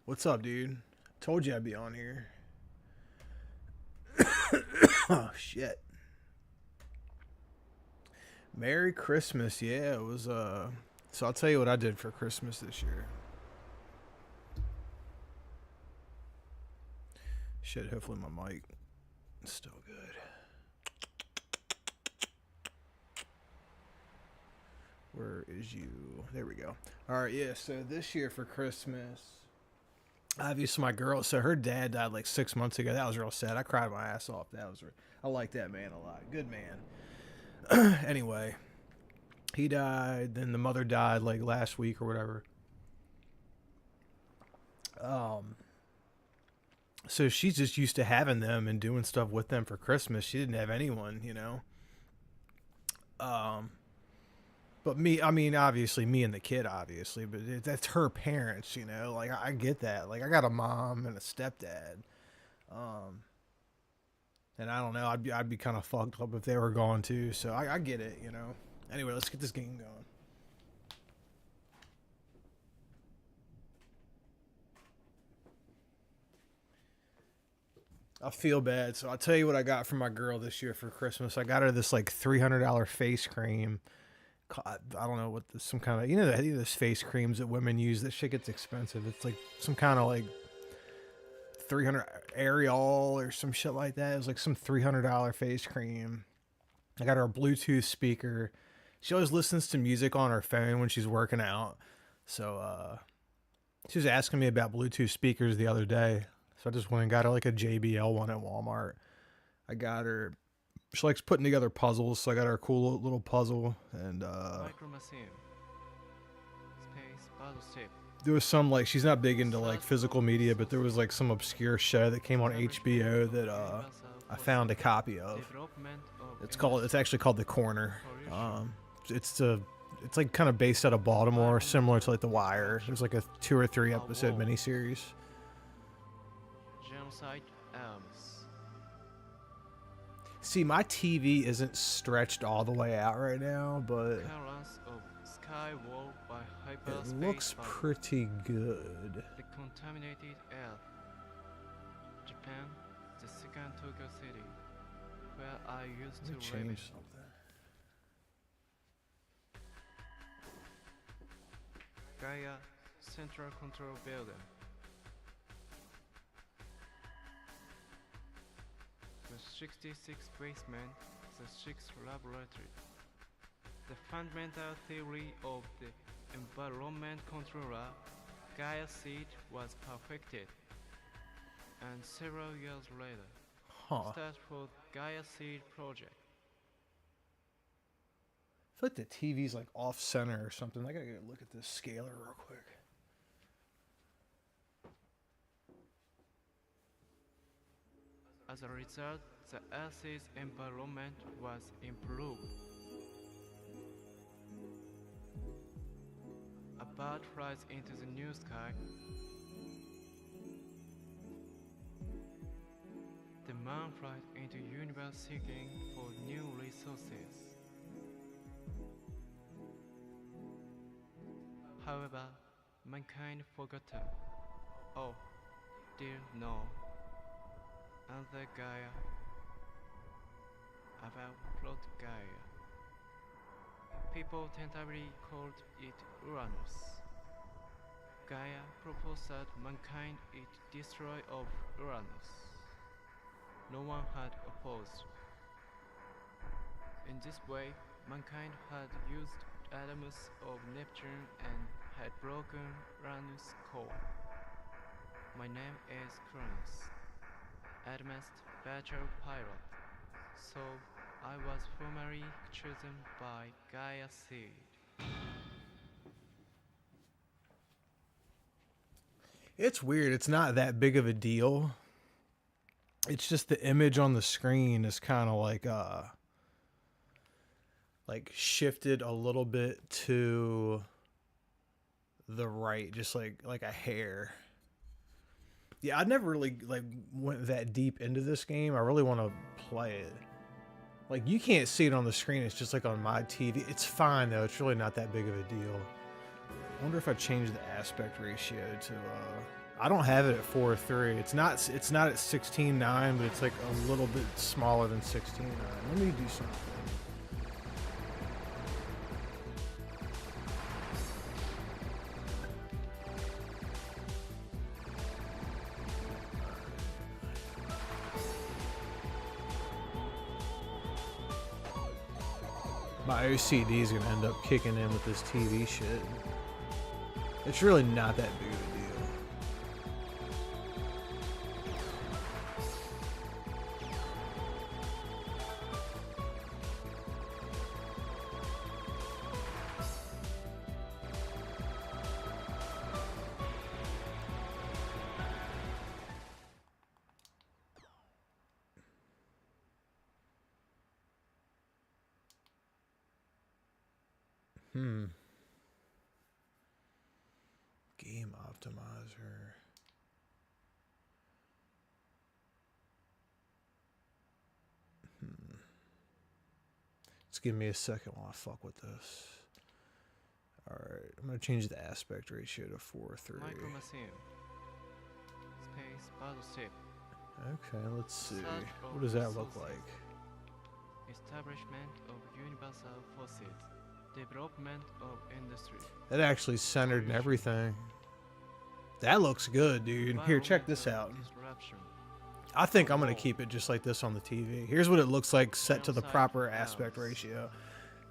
What's up, dude? Told you I'd be on here. Oh, shit. Merry Christmas. Yeah, it was, so I'll tell you what I did for Christmas this year. Shit, hopefully my mic is still good. Where is you? There we go. All right, yeah, so this year for Christmas, obviously my girl, so her dad died like 6 months ago. That was real sad. I cried my ass off. I like that man a lot. Good man. Anyway, he died, then the mother died like last week or whatever. Um, so she's just used to having them and doing stuff with them for Christmas. She didn't have anyone, you know. Um, but me, I mean, obviously me and the kid, obviously, but that's her parents, you know. Like I get that. Like I got a mom and a stepdad. Um, and I don't know. I'd be kind of fucked up if they were gone too. So I get it, you know. Anyway, let's get this game going. I feel bad. So I'll tell you what I got for my girl this year for Christmas. I got her this like $300 face cream. I don't know what this, some kind of, you know, those face creams that women use. That shit gets expensive. It's like some kind of like 300 Ariel or some shit like that. It was like some $300 face cream. I got her a Bluetooth speaker. She always listens to music on her phone when she's working out. So she was asking me about Bluetooth speakers the other day. So I just went and got her like a JBL one at Walmart. I got her. She likes putting together puzzles, so I got her a cool little puzzle. And there was some like she's not big into like physical media, but there was like some obscure show that came on HBO that I found a copy of. It's actually called The Corner. It's like kind of based out of Baltimore, similar to like The Wire. There's like a 2 or 3 episode miniseries. See, my TV isn't stretched all the way out right now, but it looks pretty good. The contaminated air. Japan, the second Tokyo city, where I used to live. Change something. Gaia Central Control Building. The 66th basement, the 6th laboratory. The fundamental theory of the environment controller, Gaia Seed, was perfected. And several years later, start for Gaia Seed project. I feel like the TV's like off center or something. I gotta go look at this scaler real quick. As a result, the Earth's environment was improved. A bird flies into the new sky. The man flies into universe seeking for new resources. However, mankind forgotten. Oh, dear no. Another Gaia. About plot Gaia. People tentatively called it Uranus. Gaia proposed that mankind eat destroy of Uranus. No one had opposed. In this way, mankind had used atoms of Neptune and had broken Uranus' core. My name is Cronus, advanced battle pilot, so I was formally chosen by Gaia Seed. It's weird. It's not that big of a deal. It's just the image on the screen is kind of like shifted a little bit to the right, just like a hair. Yeah, I never really like went that deep into this game. I really want to play it. Like you can't see it on the screen. It's just like on my TV. It's fine though. It's really not that big of a deal. I wonder if I change the aspect ratio to I don't have it at 4.3. It's not at 16.9, but it's like a little bit smaller than 16.9. Let me do something. My OCD is gonna end up kicking in with this TV shit. It's really not that big of a deal. Game optimizer. Just give me a second while I fuck with this. Alright, I'm gonna change the aspect ratio to 4.3. Micro Museum. Space Battleship. Okay, let's see. What does that look like? Establishment of universal forces. Development of industry. That actually centered and everything. That looks good, dude. Here, check this out. I think I'm gonna keep it just like this on the TV. Here's what it looks like set to the proper aspect ratio.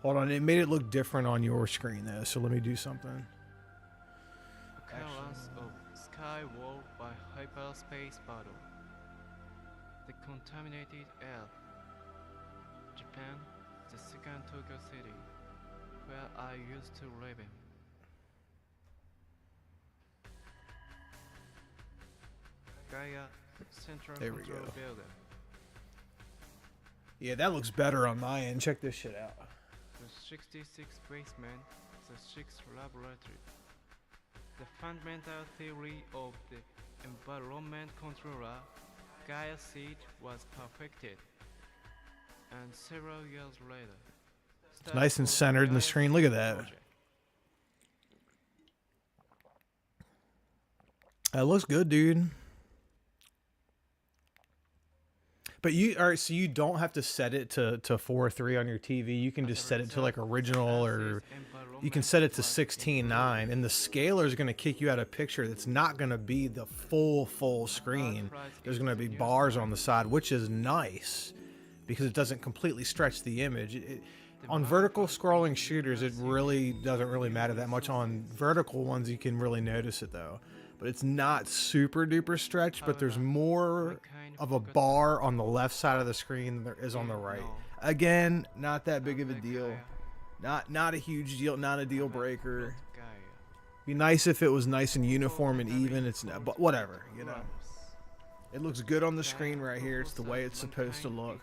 Hold on, it made it look different on your screen though, so let me do something. Occurrence of sky war by hyperspace battle. The contaminated air. Japan, the second Tokyo city, where I used to live in. Gaia, central There we control go. building. Yeah, that looks better on my end. Check this shit out. The 66th basement, the 6th laboratory. The fundamental theory of the environment controller, Gaia seed, was perfected. And several years later, It's nice and centered in the screen. Look at that. That looks good, dude. But so you don't have to set it to 4.3 on your TV. You can just set it to like original, or you can set it to 16.9, and the scaler is going to kick you out a picture that's not going to be the full screen. There's going to be bars on the side, which is nice because it doesn't completely stretch the image. On vertical scrolling shooters, it really doesn't really matter that much. On vertical ones, you can really notice it though. But it's not super duper stretched, but there's more of a bar on the left side of the screen than there is on the right. Again, not that big of a deal. Not a huge deal, not a deal breaker. Be nice if it was nice and uniform and even. It's not, but whatever, you know. It looks good on the screen right here. It's the way it's supposed to look.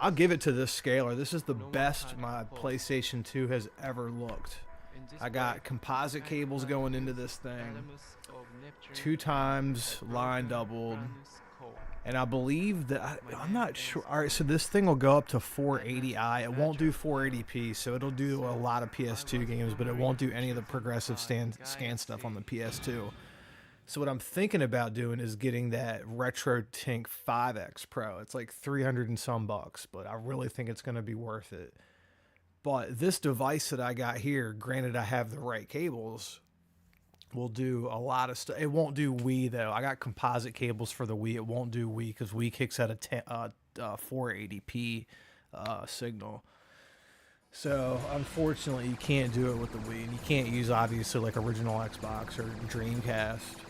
I'll give it to this scaler. This is the best my PlayStation 2 has ever looked. I got composite cables going into this thing, 2 times line doubled, and I believe that I'm not sure. All right, so this thing will go up to 480i. It won't do 480p, so it'll do a lot of PS2 games, but it won't do any of the progressive scan stuff on the PS2. So what I'm thinking about doing is getting that RetroTink 5X Pro. It's like 300 and some bucks, but I really think it's going to be worth it. But this device that I got here, granted I have the right cables, will do a lot of stuff. It won't do Wii though. I got composite cables for the Wii. It won't do Wii because Wii kicks out a 480p signal. So unfortunately, you can't do it with the Wii, and you can't use obviously like original Xbox or Dreamcast.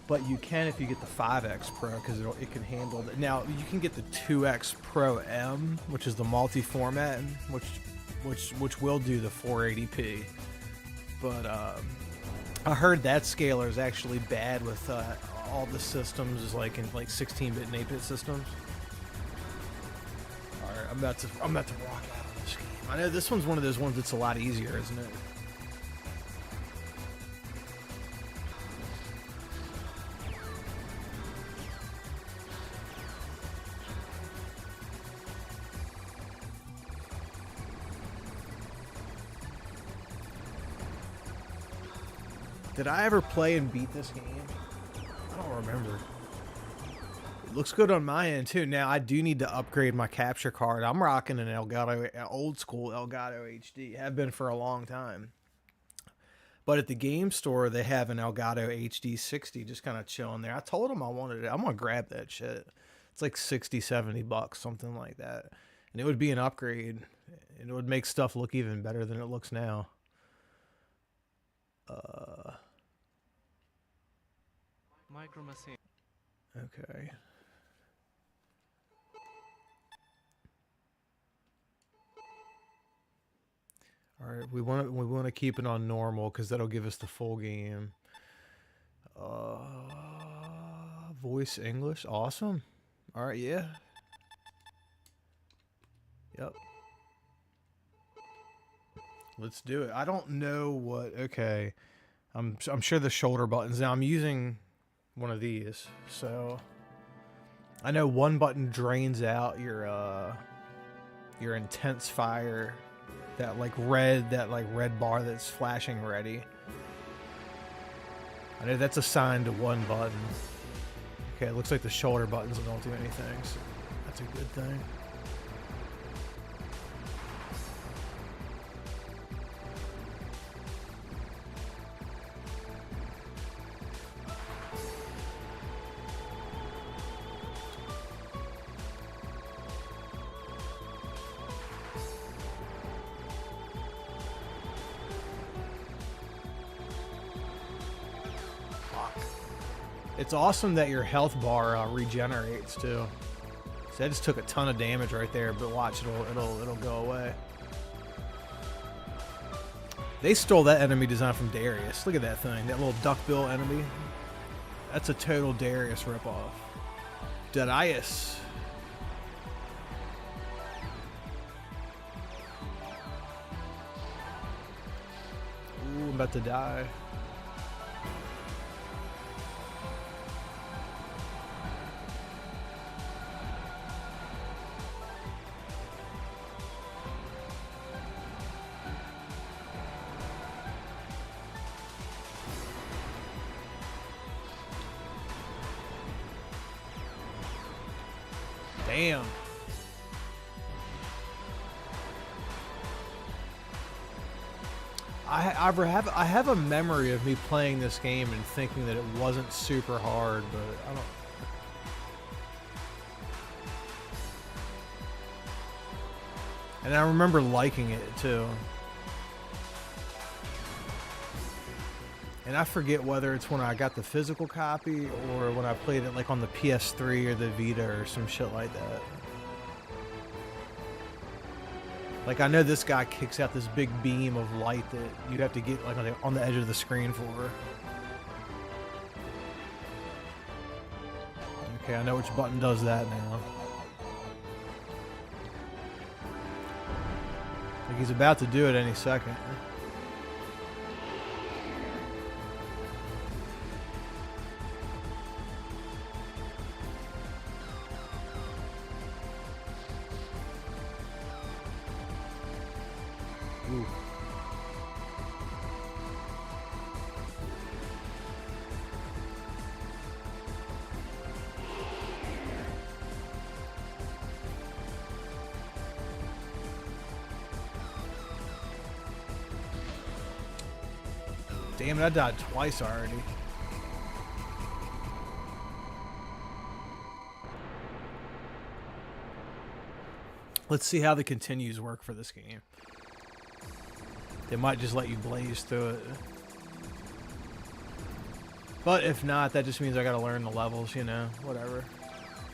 But you can if you get the 5X Pro because it can handle that. Now you can get the 2X Pro M, which is the multi-format, which will do the 480p. But I heard that scaler is actually bad with all the systems, like in like 16-bit and 8-bit systems. All right, I'm about to rock out on this game. I know this one's one of those ones that's a lot easier, isn't it? Did I ever play and beat this game? I don't remember. It looks good on my end too. Now I do need to upgrade my capture card. I'm rocking an Elgato, old school Elgato HD. Have been for a long time. But at the game store, they have an Elgato HD 60 just kind of chilling there. I told them I wanted it. I'm going to grab that shit. It's like 60, 70 bucks, something like that. And it would be an upgrade. And it would make stuff look even better than it looks now. Micro machine. Okay. All right, we want to keep it on normal because that'll give us the full game. Voice English, awesome. All right, yeah. Yep. Let's do it. I don't know what. Okay, I'm sure the shoulder buttons. Now I'm using one of these, so I know one button drains out your intense fire. That red bar that's flashing ready. I know that's assigned to one button. Okay, it looks like the shoulder buttons don't do anything, so that's a good thing. It's awesome that your health bar regenerates too. So I just took a ton of damage right there, but watch, it'll go away. They stole that enemy design from Darius. Look at that thing, that little duckbill enemy. That's a total Darius ripoff. Darius. Ooh, I'm about to die. Damn. I have a memory of me playing this game and thinking that it wasn't super hard, but I don't. And I remember liking it too. And I forget whether it's when I got the physical copy or when I played it like on the PS3 or the Vita or some shit like that. Like I know this guy kicks out this big beam of light that you have to get like on the edge of the screen for. Okay, I know which button does that now. Like he's about to do it any second. Ooh. Damn it, I died twice already. Let's see how the continues work for this game. They might just let you blaze through it. But if not, that just means I gotta learn the levels, you know, whatever.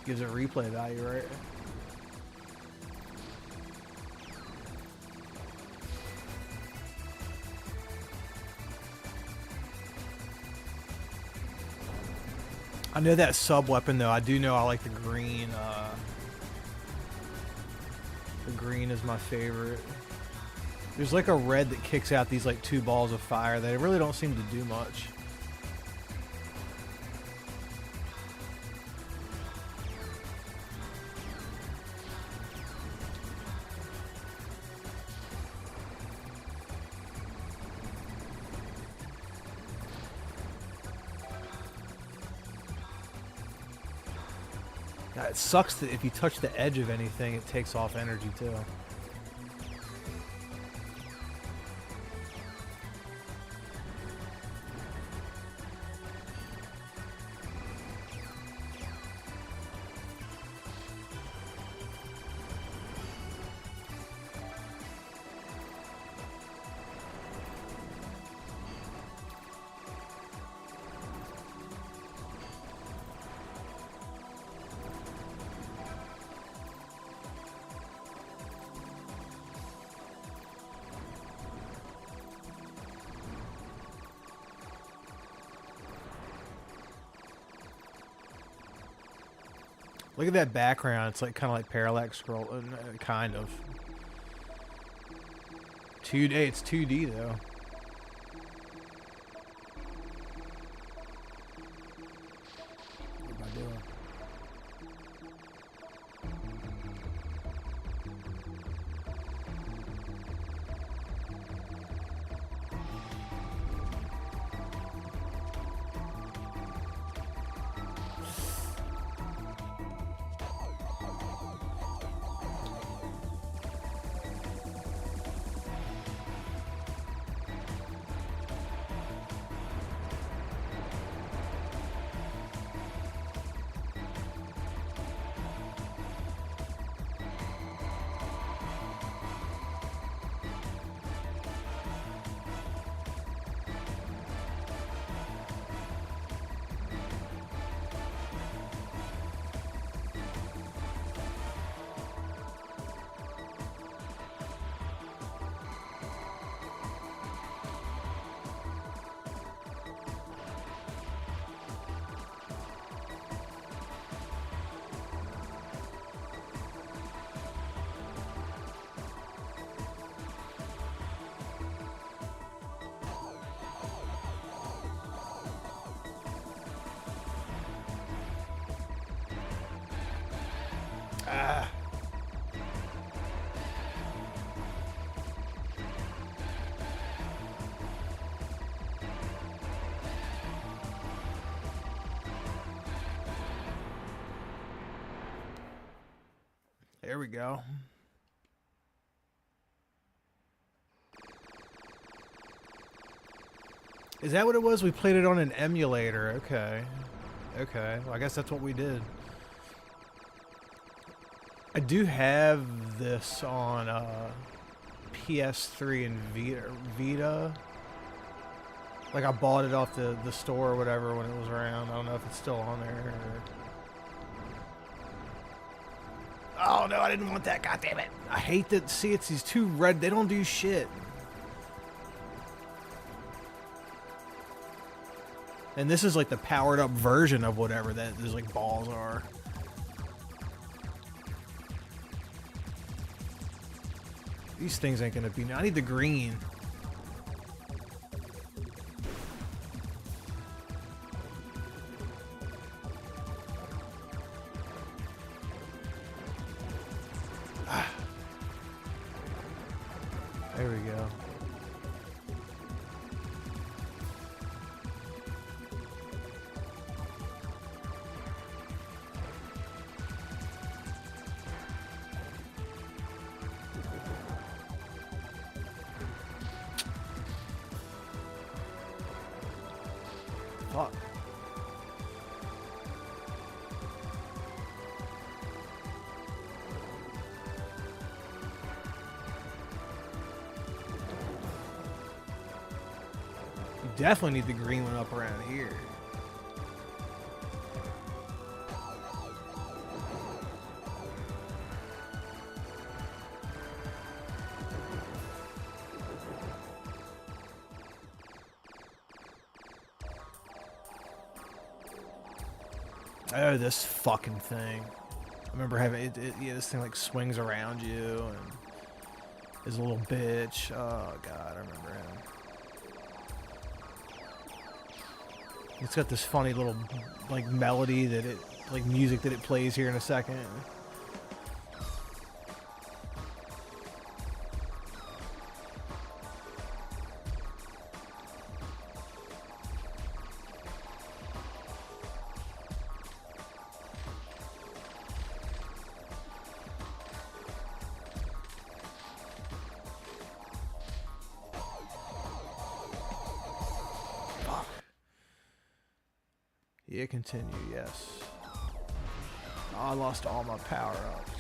Gives it replay value, right? I know that sub weapon though. I do know I like the green. The green is my favorite. There's like a red that kicks out these like two balls of fire that really don't seem to do much. God, it sucks that if you touch the edge of anything, it takes off energy too. Look at that background. It's like kind of like parallax scroll, kind of. 2D. It's 2D though. What am I doing? Ah. There we go. Is that what it was? We played it on an emulator. Okay. Okay. Well, I guess that's what we did. I do have this on PS3 and Vita. Like I bought it off the store or whatever when it was around. I don't know if it's still on there. Or... Oh no, I didn't want that. God damn it! I hate that. See, it's these two red. They don't do shit. And this is like the powered up version of whatever that those like balls are. These things ain't gonna be. I need the green. Ah. There we go. Fuck. You definitely need the green one up around here. Oh, this fucking thing. I remember having it, yeah, this thing like swings around you and is a little bitch. Oh god, I remember him. It's got this funny little like melody that it like music that it plays here in a second. Yeah, continue, yes. Oh, I lost all my power-ups.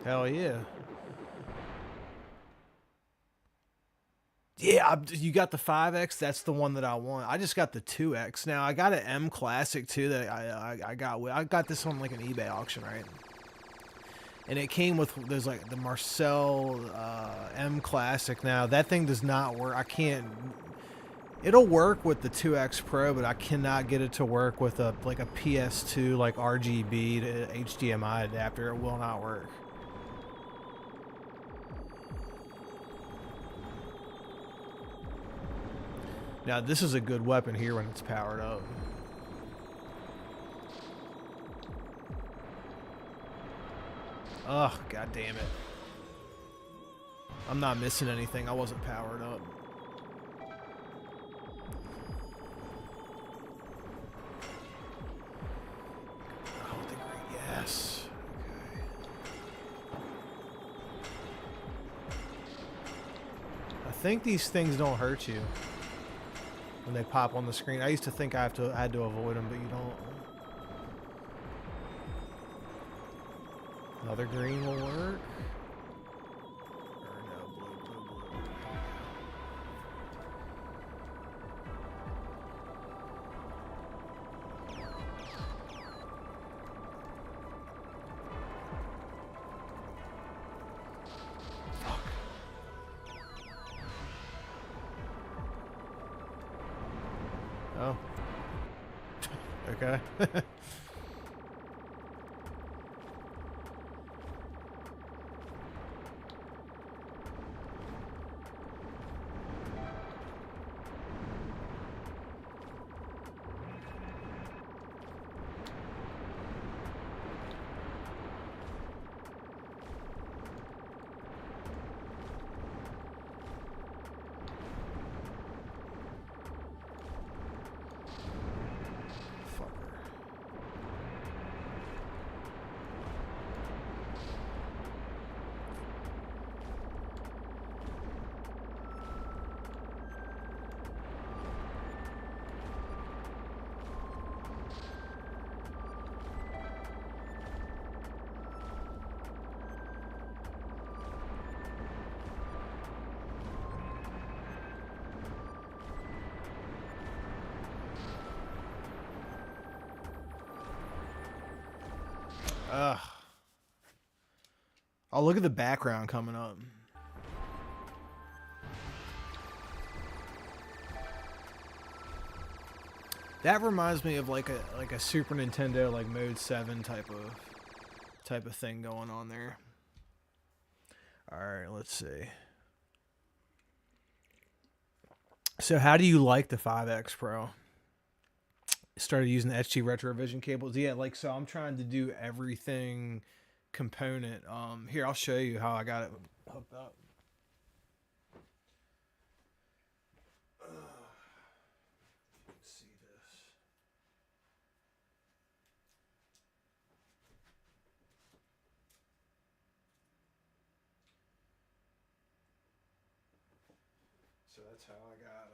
Hell yeah. Yeah, you got the 5X. That's the one that I want. I just got the 2X. Now I got an M Classic too that I got. I got this on like an eBay auction, right? And it came with there's like the Marcel M Classic. Now that thing does not work. I can't. It'll work with the 2X Pro, but I cannot get it to work with a like a PS2 like RGB to HDMI adapter. It will not work. Now this is a good weapon here when it's powered up. Ugh, god damn it. I'm not missing anything. I wasn't powered up. Oh, yes. Okay. I think these things don't hurt you when they pop on the screen. I used to think I had to avoid them, but you don't. Another green will work. Or no, blue. Fuck. Oh. Okay. Ugh. Oh, look at the background coming up. That reminds me of like a Super Nintendo like Mode 7 type of thing going on there. All right, let's see. So how do you like the 5X Pro? Started using the HT Retrovision cables. Yeah, like so I'm trying to do everything component. Here, I'll show you how I got it hooked up. Let's see this. So that's how I got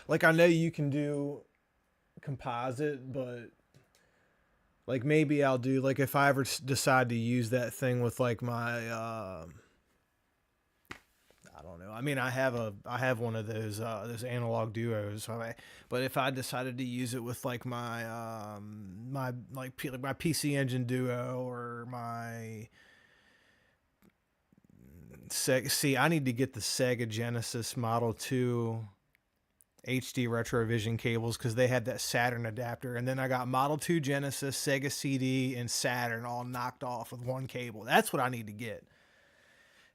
like I know you can do composite, but like maybe I'll do like if I ever decide to use that thing with like my I don't don't know. I mean, I have one of those analog duos. But if I decided to use it with like my my my PC Engine Duo or my see, I need to get the Sega Genesis Model 2 HD Retrovision cables because they had that Saturn adapter, and then I got Model 2 Genesis, Sega CD, and Saturn all knocked off with one cable. That's what I need to get.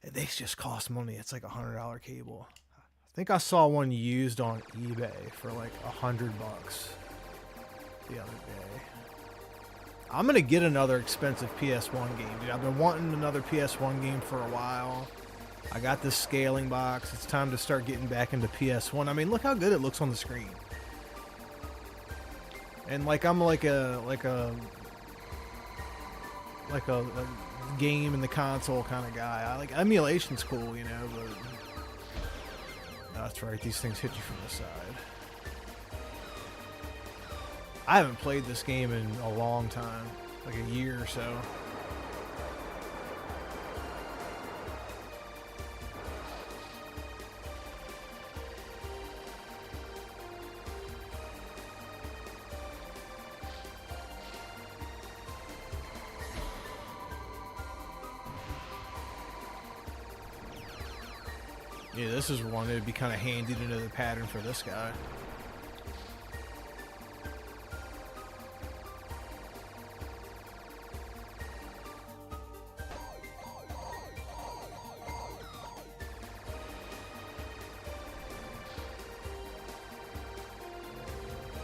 And they just cost money. It's like $100 cable. I think I saw one used on eBay for like $100 the other day. I'm gonna get another expensive PS1 game, dude. I've been wanting another PS1 game for a while. I got this scaling box. It's time to start getting back into PS1. I mean, look how good it looks on the screen. And like I'm like a game in the console kind of guy. I like emulation's cool, you know, but that's right. These things hit you from the side. I haven't played this game in a long time, like a year or so. Yeah, this is one that would be kind of handy to know the pattern for this guy.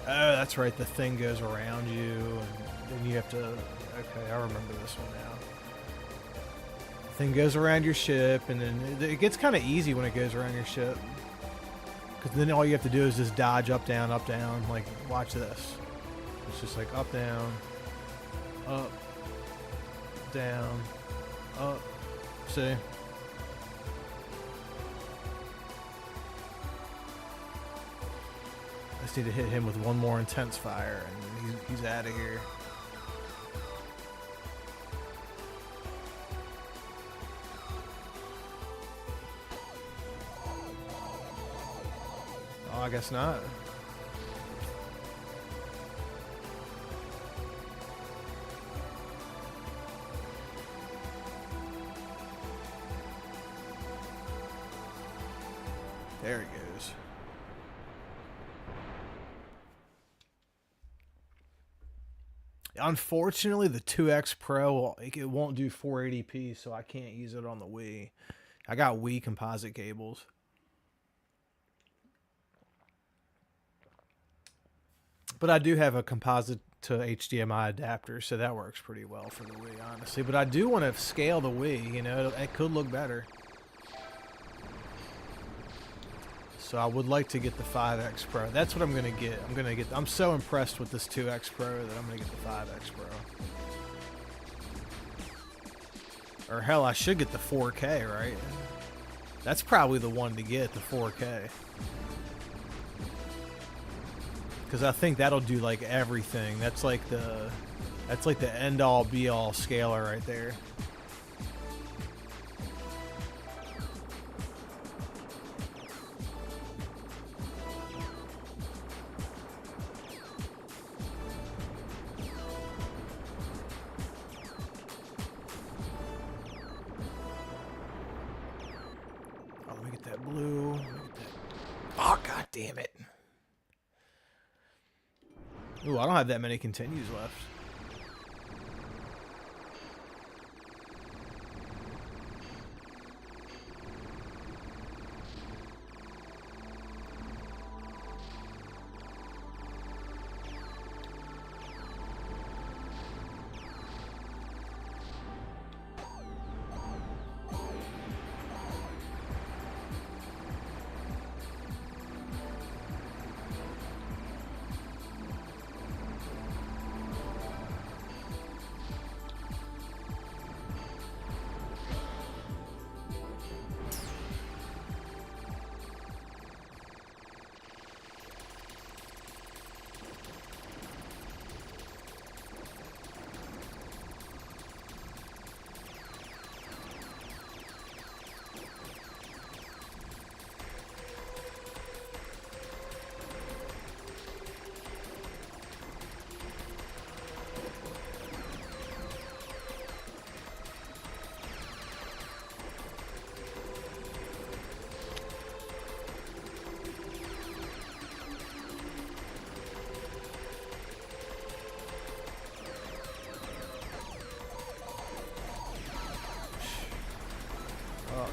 Oh, that's right. The thing goes around you, and then you have to... Okay, I remember this one now. The thing goes around your ship, and then it gets kind of easy when it goes around your ship. Because then all you have to do is just dodge up, down, up, down. Like, watch this. It's just like up, down, up, down, up. See? I just need to hit him with one more intense fire, and he's out of here. Oh, I guess not. There he goes. Unfortunately, the 2X Pro, it won't do 480p, so I can't use it on the Wii. I got Wii composite cables. But I do have a composite to HDMI adapter, so that works pretty well for the Wii, honestly. But I do want to scale the Wii, you know, it could look better. So I would like to get the 5X Pro. That's what I'm going to get. I'm so impressed with this 2X Pro that I'm going to get the 5X Pro. Or hell, I should get the 4K, right? That's probably the one to get, the 4K. Because I think that'll do like everything. That's like the end all be all scaler right there. Oh, let me get that blue. Oh, god damn it. Ooh, I don't have that many continues left.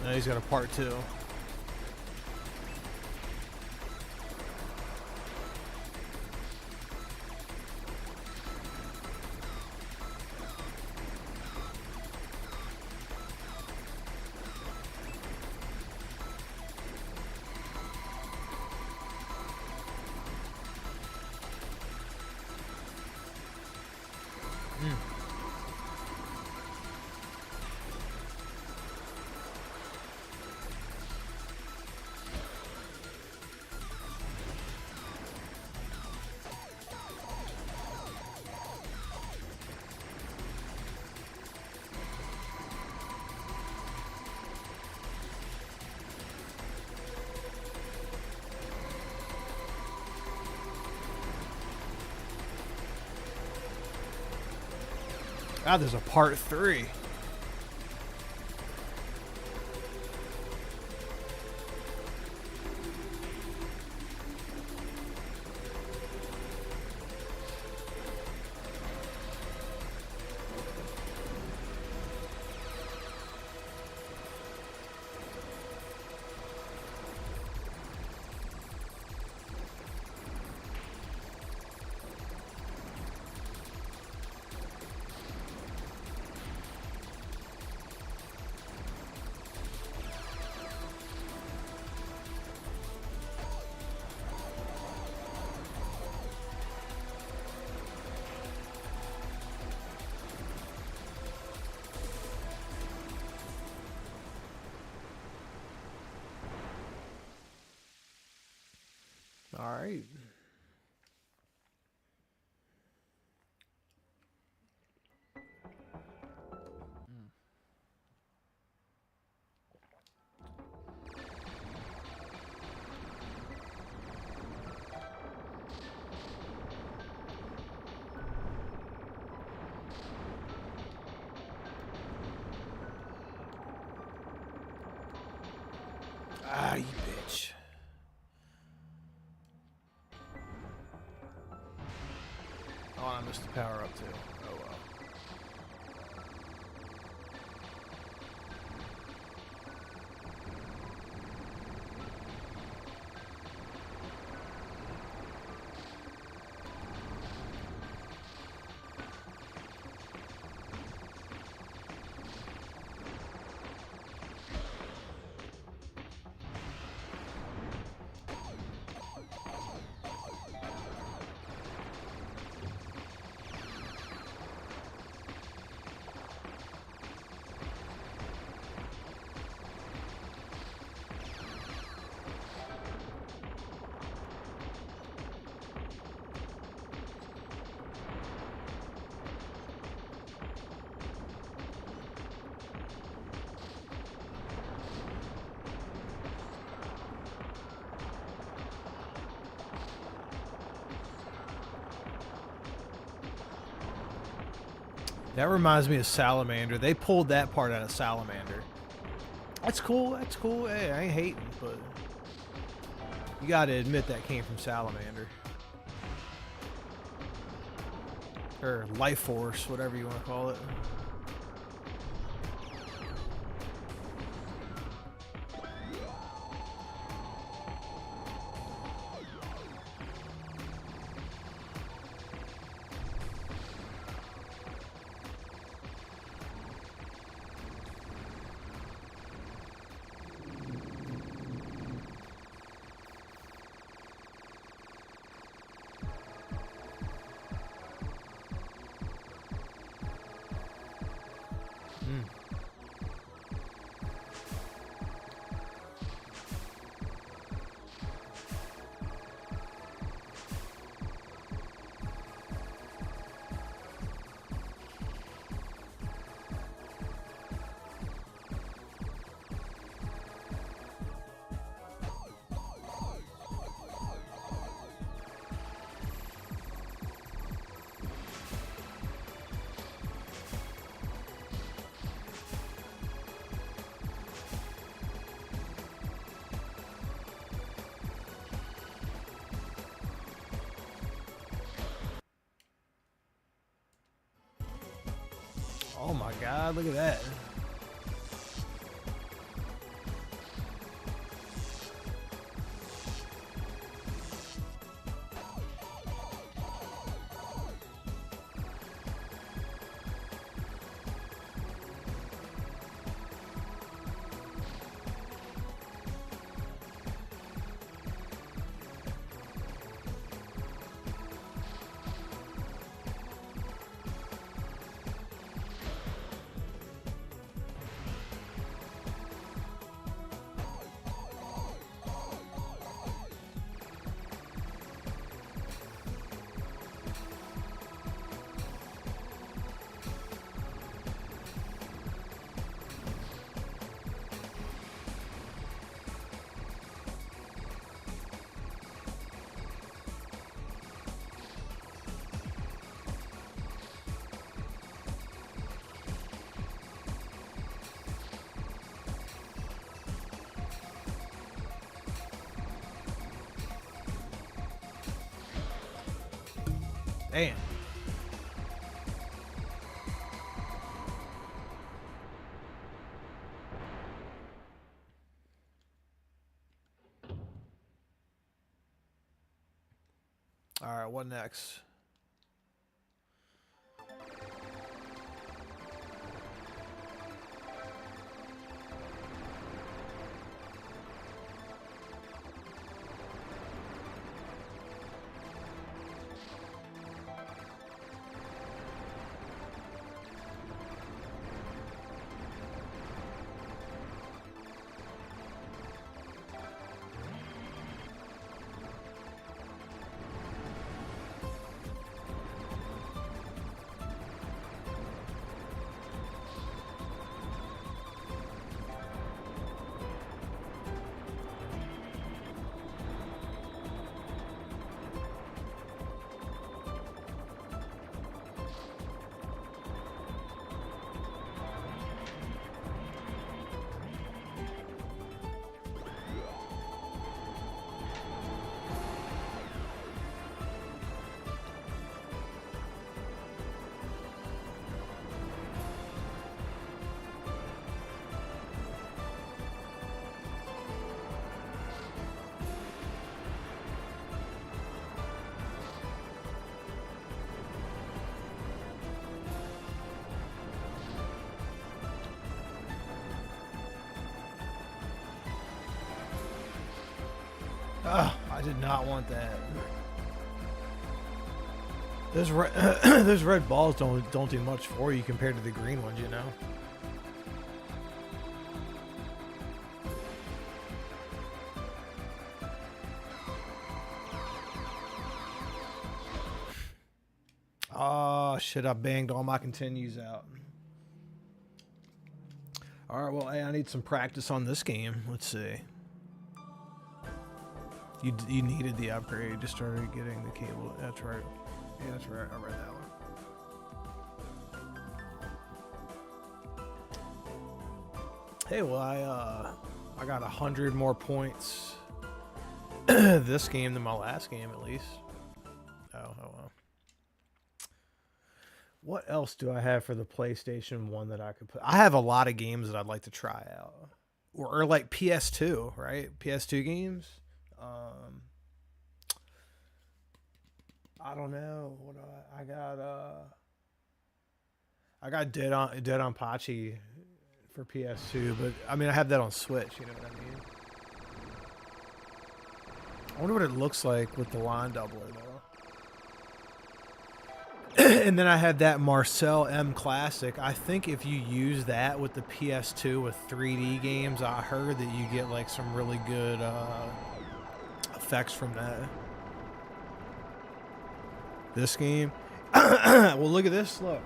And he's got a part 2. Ah, there's a part 3. All right. Ah, you bitch. Oh, I missed the power up too. Oh well. That reminds me of Salamander. They pulled that part out of Salamander. That's cool. That's cool. Hey, I ain't hating, but you gotta admit that came from Salamander. Or Life Force, whatever you want to call it. Oh my god, look at that. Damn. All right, what next? Ugh, I did not want that. Those red, those red balls don't do much for you compared to the green ones, you know. Oh shit! I banged all my continues out. All right, well, hey, I need some practice on this game. Let's see. You needed the upgrade to start getting the cable. That's right. Yeah, that's right. I read that one. Hey, well, I got 100 more points this game than my last game, at least. Oh well. What else do I have for the PlayStation 1 that I could put? I have a lot of games that I'd like to try out, or like PS2, right? PS2 games. I don't know what I got. I got Dead on Pachi for PS2, but I mean I have that on Switch. You know what I mean? I wonder what it looks like with the line doubler though. And then I had that Marcel M Classic. I think if you use that with the PS2 with 3D games, I heard that you get like some really good effects from that. This game. Well, look at this. Look.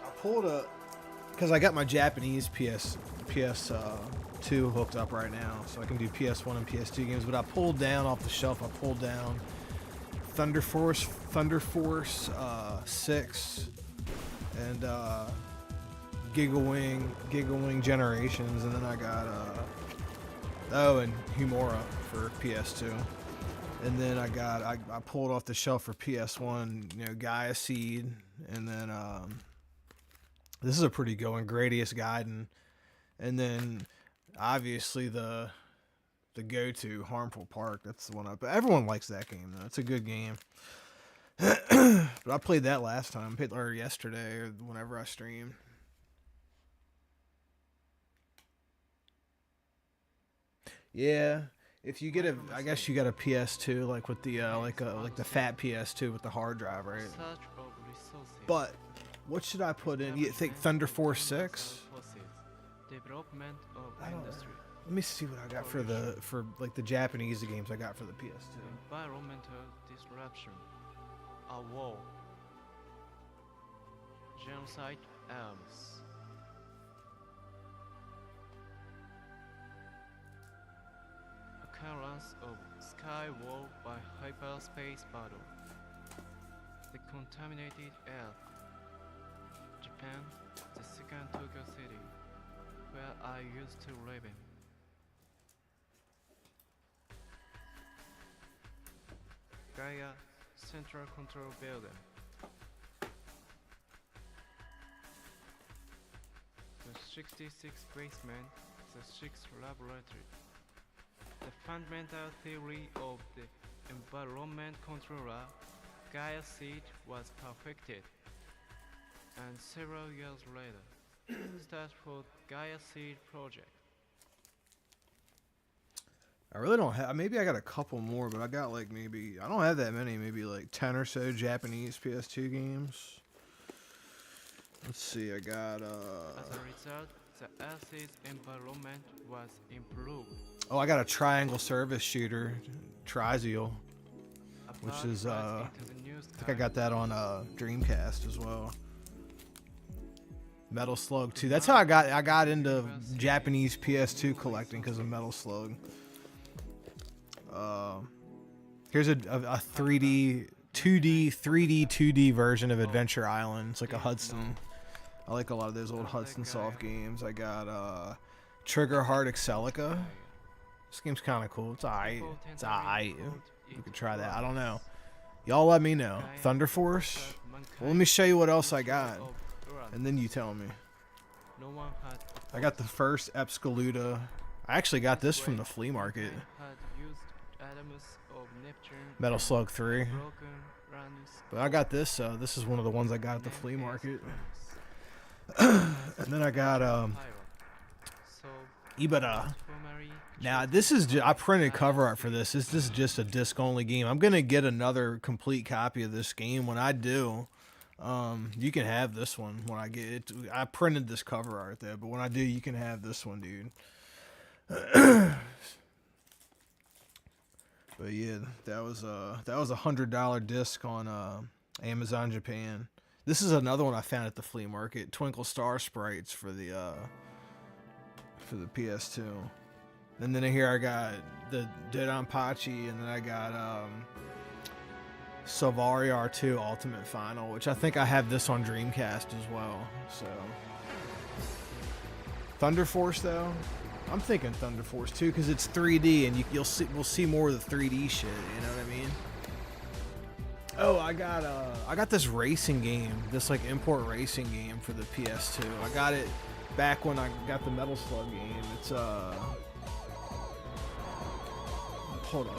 I pulled a, because I got my Japanese PS2 hooked up right now, so I can do PS1 and PS2 games. But I pulled down off the shelf. I pulled down Thunder Force 6 and Gigawing Generations, and then I got and Humora for PS2, and then I pulled off the shelf for PS1, you know, Gaia Seed, and then this is a pretty good one, Gradius Gaiden, and then obviously the go-to Harmful Park. That's the one but everyone likes that game though. It's a good game. But I played that last time, or yesterday, or whenever I streamed. Yeah, if you get I guess you got a PS2 like with the like the fat PS2 with the hard drive, right? But what should I put in? You think Thunder Force 6? I don't know. Let me see what I got for like the Japanese games I got for the PS2. Environmental disruption, a war, genocide arms. Occurrence of sky war by hyperspace battle. The contaminated air. Japan, the second Tokyo city, where I used to live in. Gaia Central Control Building. The 66th basement, the 6th laboratory. The fundamental theory of the environment controller, Gaia seed, was perfected. And several years later, start for Gaia seed project. I really don't have. Maybe I got a couple more, but I got like maybe I don't have that many. Maybe like 10 or so Japanese PS2 games. Let's see. I got. As a result, the Earth's environment was improved. Oh, I got a triangle service shooter, Trizeal, which is I think I got that on Dreamcast as well. Metal Slug 2. That's how I got into Japanese PS2 collecting because of Metal Slug. Here's a 3D, 2D, 3D, 2D version of Adventure Island. It's like a Hudson. I like a lot of those old Hudson Soft games. I got Trigger Heart Excelica. This game's kind of cool. It's alright. It's alright. You can try that. I don't know. Y'all let me know. Thunder Force? Well, let me show you what else I got. And then you tell me. I got the first Epscaluda. I actually got this from the flea market. Metal Slug 3. But I got this. This is one of the ones I got at the flea market. And then I got Ibada. Now this is I printed cover art for this. This is just a disc only game. I'm gonna get another complete copy of this game when I do. You can have this one when I get it. I printed this cover art there, but when I do, you can have this one, dude. But yeah, that was a $100 disc on Amazon Japan. This is another one I found at the flea market. Twinkle Star Sprites for the PS2. And then here I got the Dodonpachi, and then I got Sylvaria R2 Ultimate Final, which I think I have this on Dreamcast as well. So Thunder Force though, I'm thinking Thunder Force too because it's 3D and we'll see more of the 3D shit. You know what I mean? Oh, I got this racing game, this like import racing game for the PS2. I got it back when I got the Metal Slug game. It's hold on.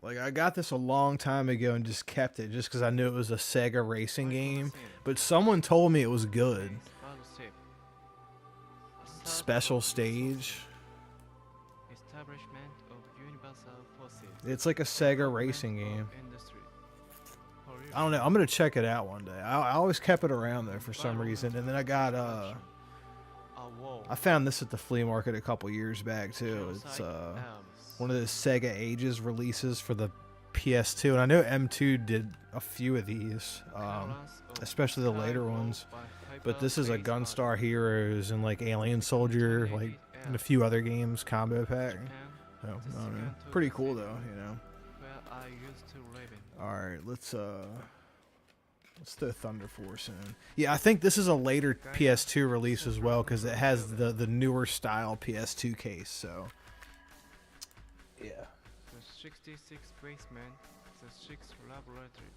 Like, I got this a long time ago and just kept it just because I knew it was a Sega racing game. But someone told me it was good. Special Stage. It's like a Sega racing game. I don't know. I'm going to check it out one day. I always kept it around there for some reason. And then I got... I found this at the flea market a couple years back, too. It's... one of the Sega Ages releases for the PS2, and I know M2 did a few of these, especially the later ones. But this is a Gunstar Heroes and like Alien Soldier, like and a few other games combo pack. Oh, I don't know. Pretty cool though, you know. All right, let's throw Thunder Force in. Yeah, I think this is a later PS2 release as well because it has the newer style PS2 case. So. Yeah. The 66th basement, the 6th laboratory.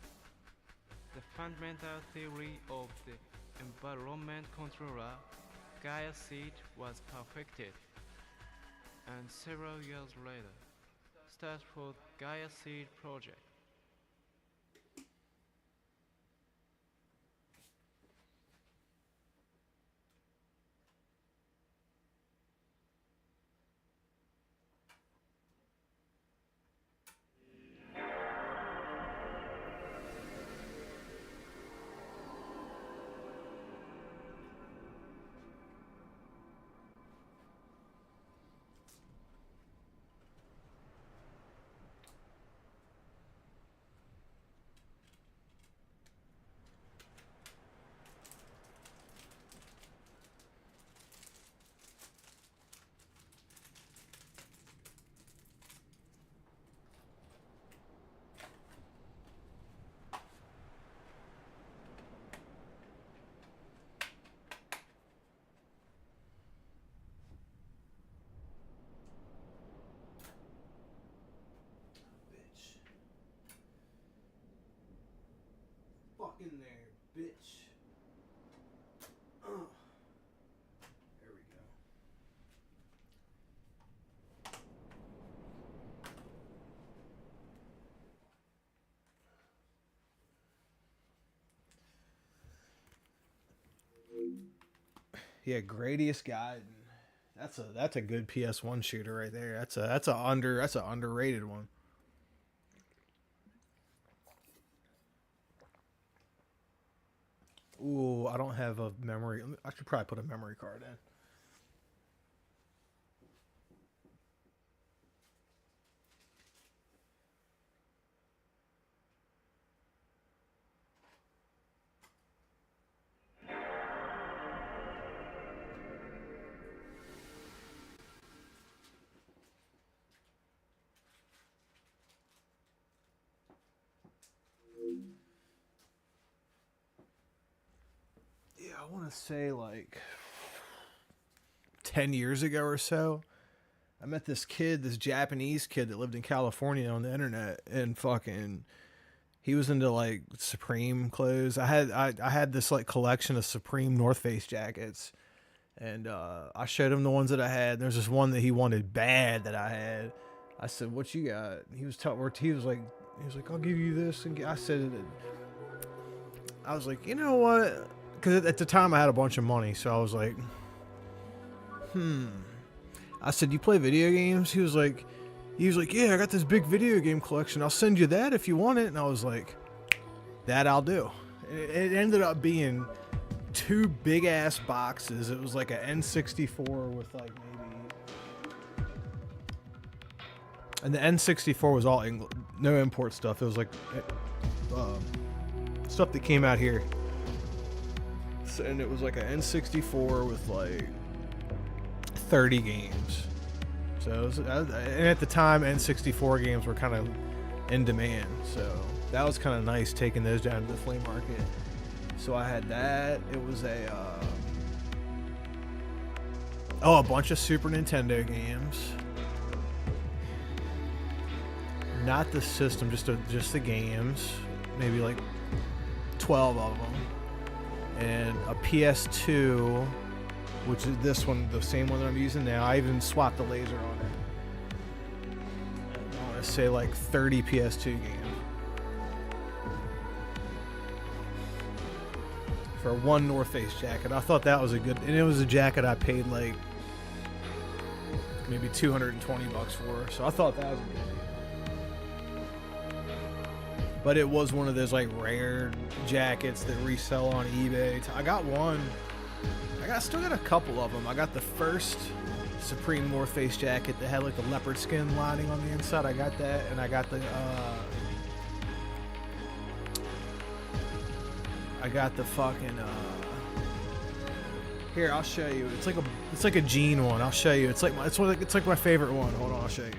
The fundamental theory of the environment controller, Gaia seed, was perfected. And several years later, start for Gaia seed project. Walk in there, bitch. Oh. There we go. Yeah, Gradius Guide. That's a good PS1 shooter right there. That's an underrated one. Ooh, I don't have a memory. I should probably put a memory card in. Yeah, I want to say like 10 years ago or so. I met this kid, this Japanese kid that lived in California on the internet, and fucking he was into like Supreme clothes. I had this like collection of Supreme North Face jackets, and I showed him the ones that I had. There's this one that he wanted bad that I had. I said, "What you got?" He was like, "I'll give you this." And I said, "I was like, you know what?" Because at the time I had a bunch of money, so I was like, I said, "You play video games?" He was like, "Yeah, I got this big video game collection. I'll send you that if you want it." And I was like, "That I'll do." It ended up being two big ass boxes. It was like an N64 with like maybe, and the N64 was all no import stuff. It was like stuff that came out here. So, and it was like an N64 with like 30 games. So it was, and at the time N64 games were kind of in demand, so that was kind of nice taking those down to the flea market. So I had that. It was a bunch of Super Nintendo games, not the system, just the games, maybe like 12 of them, and a PS2, which is this one, the same one that I'm using now. I even swapped the laser on it. I want to say like 30 PS2 games for one North Face jacket. I thought that was a good, and it was a jacket I paid like maybe $220 for. So I thought that was a good deal. But it was one of those like rare jackets that resell on eBay. I got one. I still got a couple of them. I got the first Supreme North Face jacket that had like the leopard skin lining on the inside. I got that, and I got the fucking here, I'll show you. It's like a jean one. I'll show you. It's like my favorite one. Hold on, I'll show you.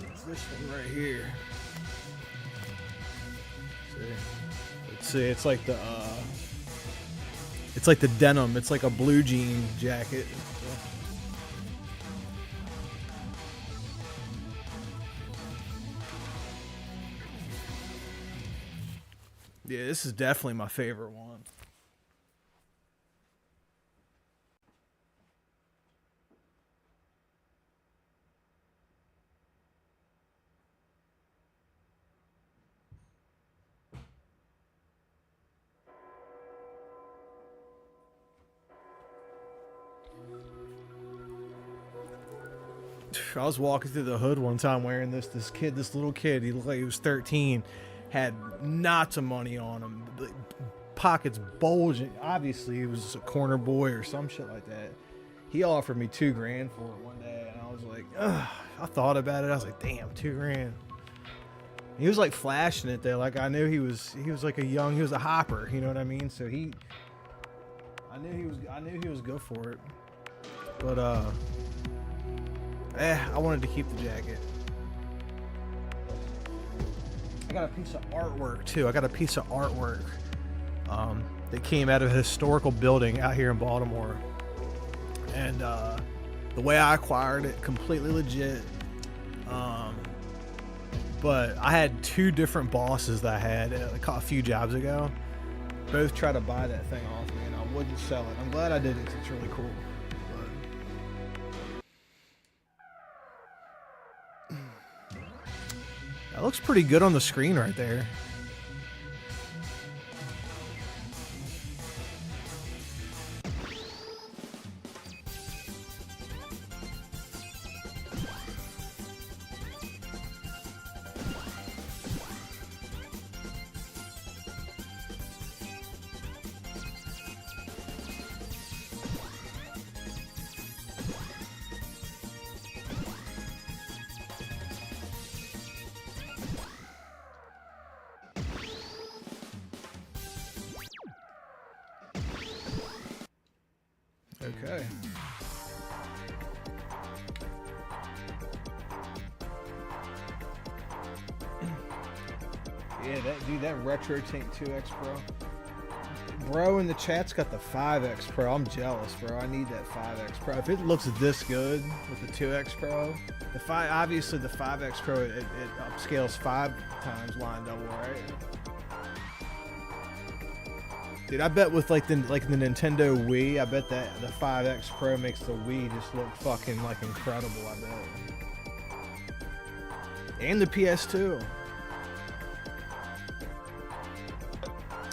It's this one right here. See, it's like the denim. It's like a blue jean jacket. Yeah, this is definitely my favorite one. I was walking through the hood one time wearing this little kid, he looked like he was 13, had lots of money on him, pockets bulging. Obviously he was a corner boy or some shit like that. He offered me $2,000 for it one day, and I was like, ugh. I thought about it. I was like, damn, $2,000. He was like flashing it there, like I knew he was like he was a hopper, you know what I mean? So I knew he was good for it. But I wanted to keep the jacket. I got a piece of artwork too. I got a piece of artwork that came out of a historical building out here in Baltimore. And the way I acquired it, completely legit. But I had two different bosses that I had a few jobs ago. Both tried to buy that thing off me, and I wouldn't sell it. I'm glad I did it because it's really cool. But that looks pretty good on the screen right there. Okay. Yeah, that RetroTink 2X Bro in the chat's got the 5X Pro. I'm jealous, bro. I need that 5X Pro. If it looks this good with the 2X Pro, obviously the 5X Pro it upscales 5 times line double, right? Dude, I bet with like the Nintendo Wii, I bet that the 5X Pro makes the Wii just look fucking like incredible, I bet. And the PS2.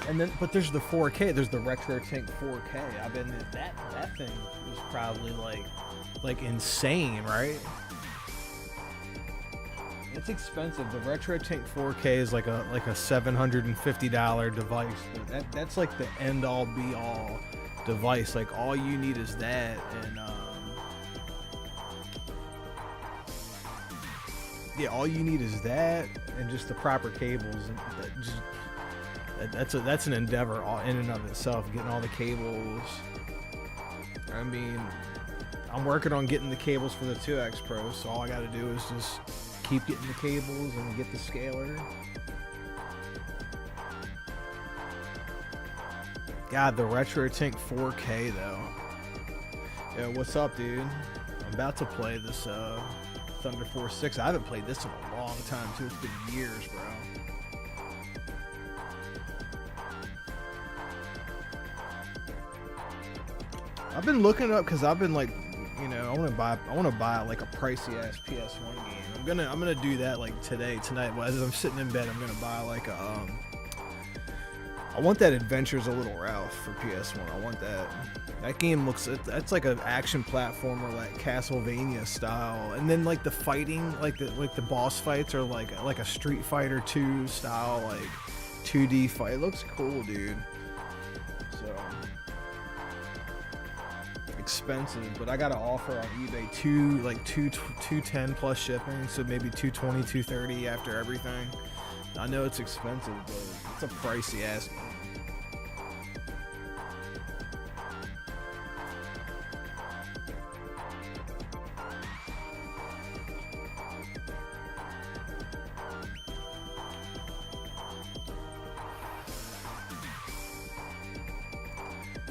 And then, but there's the 4K. There's the RetroTink 4K. I bet that thing was probably like insane, right? It's expensive. The RetroTink 4K is like a $750 device. But that's like the end all be all device. Like all you need is that, and yeah, all you need is that and just the proper cables. And that's an endeavor in and of itself. Getting all the cables. I mean, I'm working on getting the cables for the 2X Pro. So all I got to do is just keep getting the cables and get the scaler. God, the RetroTink 4K though. Yeah, what's up, dude? I'm about to play this Thunder Force 6. I haven't played this in a long time too. It's been years, bro. I've been looking up because I've been like, you know, I want to buy like a pricey ass PS1 game. I'm gonna do that like tonight. As I'm sitting in bed, I'm gonna buy like a I want that Adventures of Little Ralph for PS1. I want that. That game that's like an action platformer, like Castlevania style, and then like the fighting, like the boss fights are like a Street Fighter 2 style, like 2D fight. It looks cool, dude. So expensive, but I got an offer on eBay 210 plus shipping, so maybe 220, 230 after everything. I know it's expensive, but it's a pricey ass game.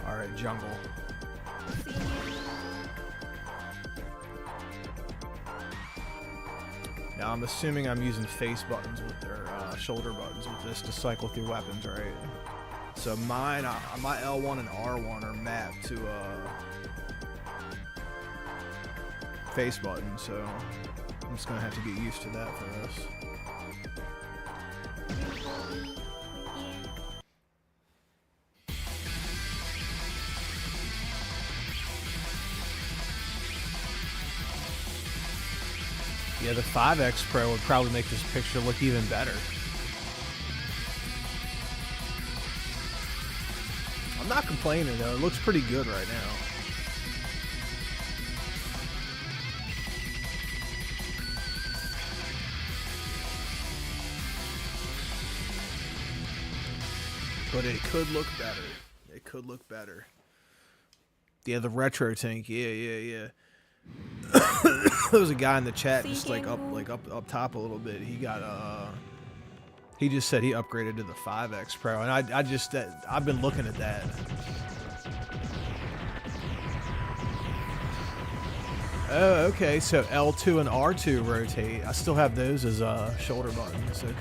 All right, jungle. Now I'm assuming I'm using face buttons or shoulder buttons with this to cycle through weapons, right? So my L1 and R1 are mapped to face buttons, so I'm just gonna have to get used to that for this. Yeah, the 5X Pro would probably make this picture look even better. I'm not complaining though, it looks pretty good right now. but it could look better. It could look better. Yeah, the RetroTink. Yeah. There was a guy in the chat just like up top a little bit. He got he just said he upgraded to the 5X Pro, and I've been looking at that. Oh, okay. So L2 and R2 rotate. I still have those as shoulder buttons. Okay.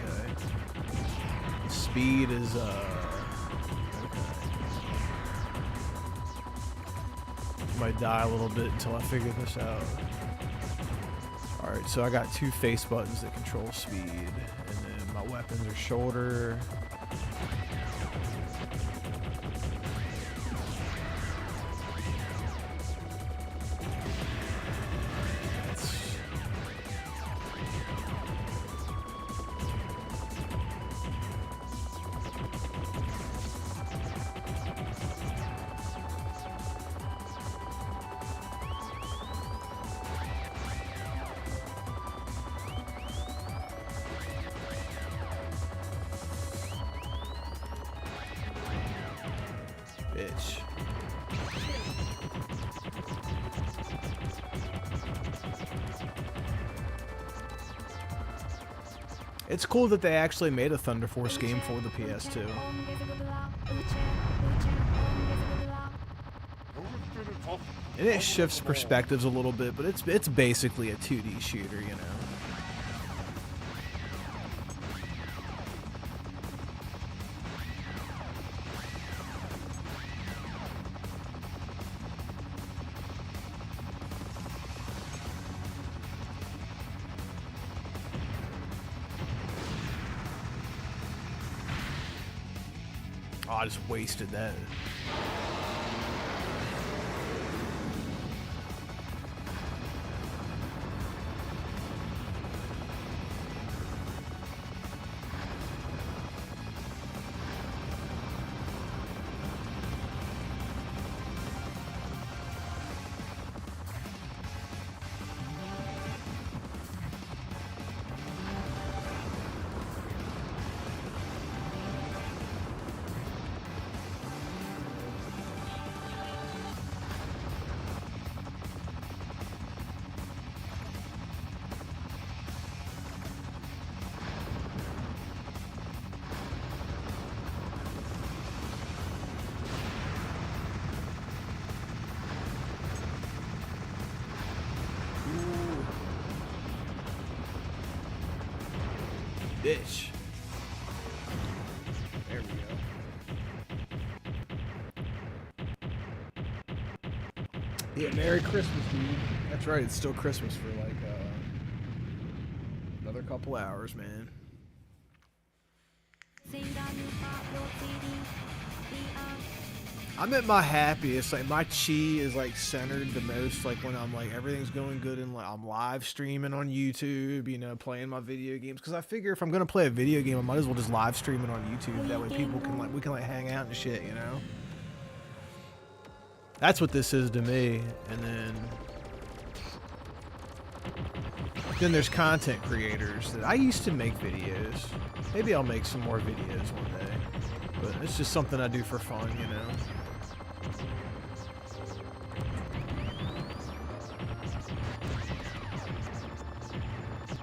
Speed is okay. Might die a little bit until I figure this out. Alright, so I got 2 face buttons that control speed, and then my weapons are shoulder. Bitch. It's cool that they actually made a Thunder Force game for the PS2. And it shifts perspectives a little bit, but it's basically a 2D shooter, you know. Oh, I just wasted that. Bitch. There we go. Yeah, Merry Christmas, dude. That's right, it's still Christmas for like another couple hours, man. I'm at my happiest. Like my chi is like centered the most. Like when I'm like everything's going good and like I'm live streaming on YouTube, you know, playing my video games. Because I figure if I'm gonna play a video game, I might as well just live stream it on YouTube. That way people can we can hang out and shit, you know. That's what this is to me. And then there's content creators that I used to make videos. Maybe I'll make some more videos one day. But it's just something I do for fun, you know.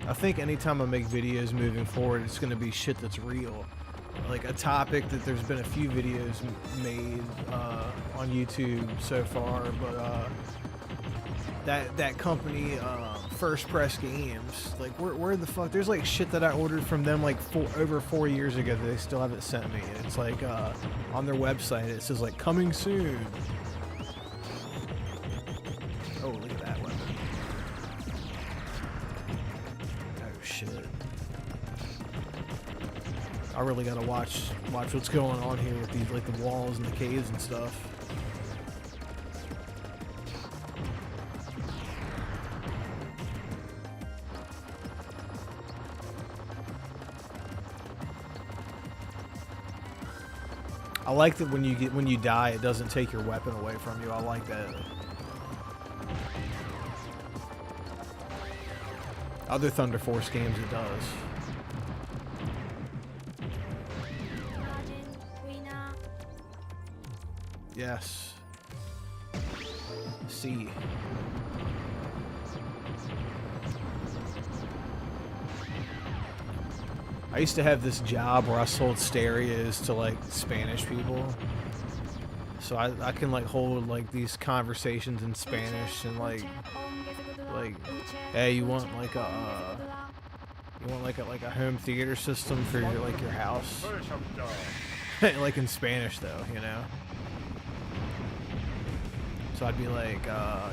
I think anytime I make videos moving forward, it's going to be shit that's real. Like a topic that there's been a few videos made on YouTube so far, but that company, First Press Games, like where the fuck? There's like shit that I ordered from them like over 4 years ago that they still haven't sent me. It's like on their website it says like coming soon. Oh, look at that weapon. Oh shit. I really gotta watch what's going on here with these like the walls and the caves and stuff. I like that when you die, it doesn't take your weapon away from you. I like that. Other Thunder Force games, it does. Yes. C. I used to have this job where I sold stereos to like Spanish people. So I can like hold like these conversations in Spanish and like hey, you want like a home theater system for your like your house? Like in Spanish though, you know. So I'd be like,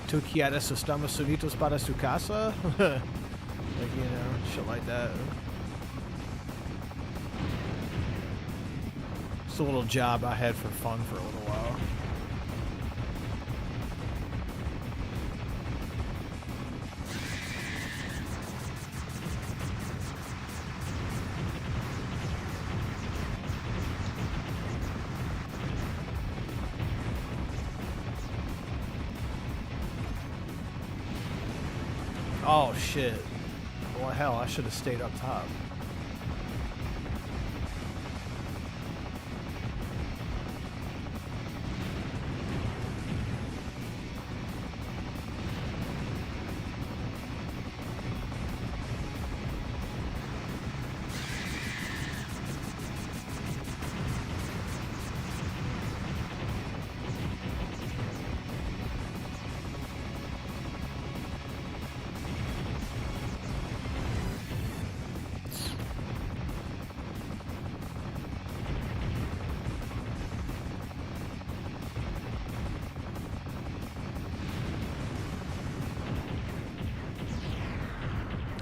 ¿Tú quieres estamos unidos para su casa? Like, you know, shit like that. It's a little job I had for fun for a little while. Oh shit. Well, hell, I should have stayed up top.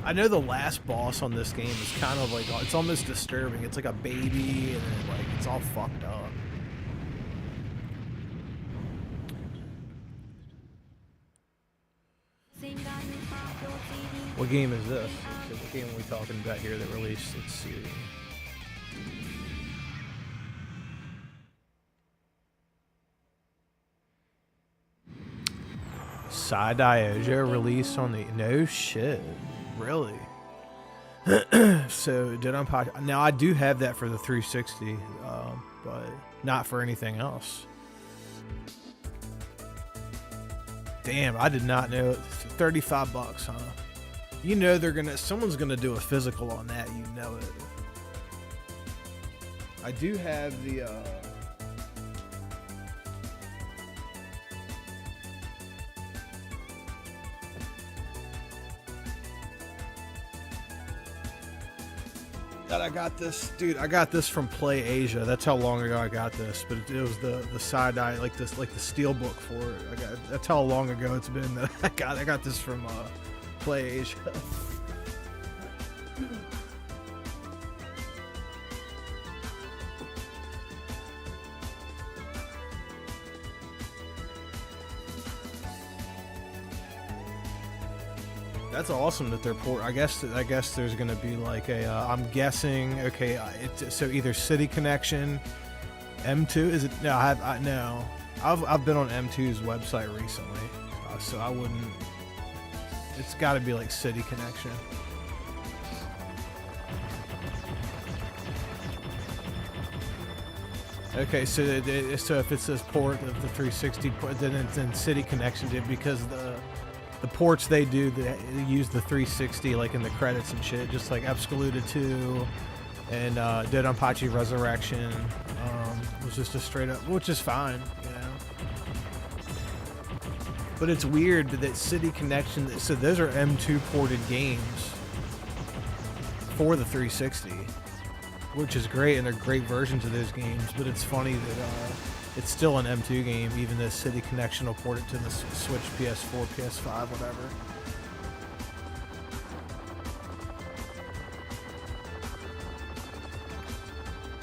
I know the last boss on this game is kind of like, it's almost disturbing. It's like a baby and then like it's all fucked up. What game is this? What game are we talking about here that released? Let's see. Dioja released on the... No shit. Really? So, did unpack... Now, I do have that for the 360, but not for anything else. Damn, I did not know. 35 bucks, huh? You know they're gonna... Someone's gonna do a physical on that, you know it. I do have the... I got this, dude. I got this from Play Asia. That's how long ago I got this. But it was the side eye, like this, like the steel book for it. That's how long ago it's been that I got this from Play Asia. That's awesome that they're port. I guess there's gonna be like a. I'm guessing. Okay, so either City Connection, M2. Is it? No, I've been on M2's website recently, so I wouldn't. It's got to be like City Connection. Okay, so if it says port of the 360, then City Connection did, because the ports they do, they use the 360 like in the credits and shit, just like Excluded 2 and Dead Unpachi Resurrection was just a straight up, which is fine, you know. But it's weird that City Connection, so those are M2 ported games for the 360, which is great, and they're great versions of those games. But it's funny that it's still an M2 game, even though City Connection will port it to the Switch, PS4, PS5, whatever.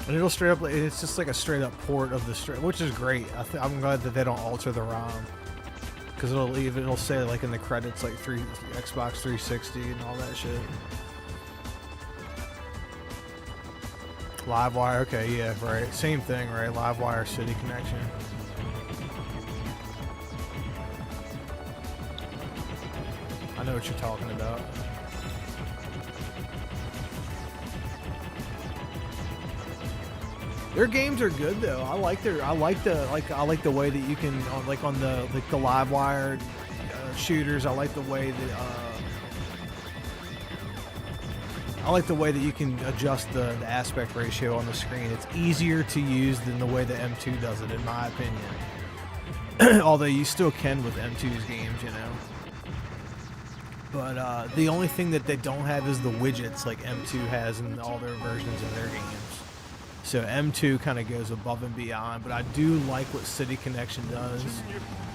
And it'll straight up, it's just like a straight up port of the which is great. I'm glad that they don't alter the ROM, because it'll say like in the credits like Xbox 360 and all that shit. Livewire, okay, yeah, right. Same thing, right? Livewire, City Connection. I know what you're talking about. Their games are good though. I like the way that you can like on the live wire shooters. I like the way that you can adjust the aspect ratio on the screen. It's easier to use than the way the M2 does it, in my opinion. Although you still can with M2's games, you know. But the only thing that they don't have is the widgets like M2 has in all their versions of their games. So M2 kind of goes above and beyond, but I do like what City Connection does.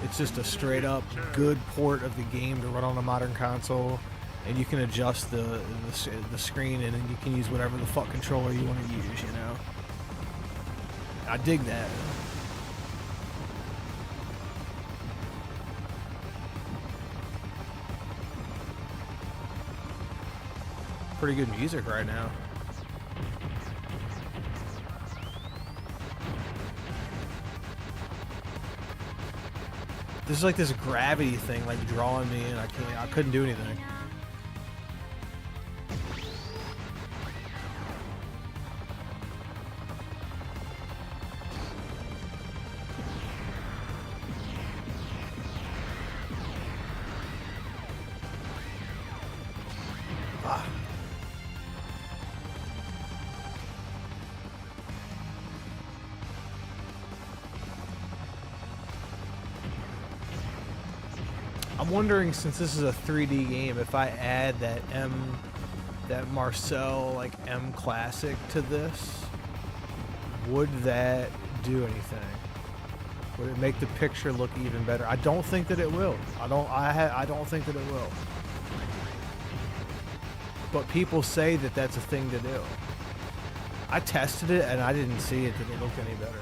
It's just a straight up good port of the game to run on a modern console, and you can adjust the screen, and then you can use whatever the fuck controller you want to use, you know. I dig that. Pretty good music right now. There's like this gravity thing like drawing me in. I couldn't do anything. I'm wondering, since this is a 3D game, if I add that Marcel like M Classic to this, would that do anything? Would it make the picture look even better? I don't think that it will. I don't think that it will. But people say that that's a thing to do. I tested it and I didn't see it that it looked any better.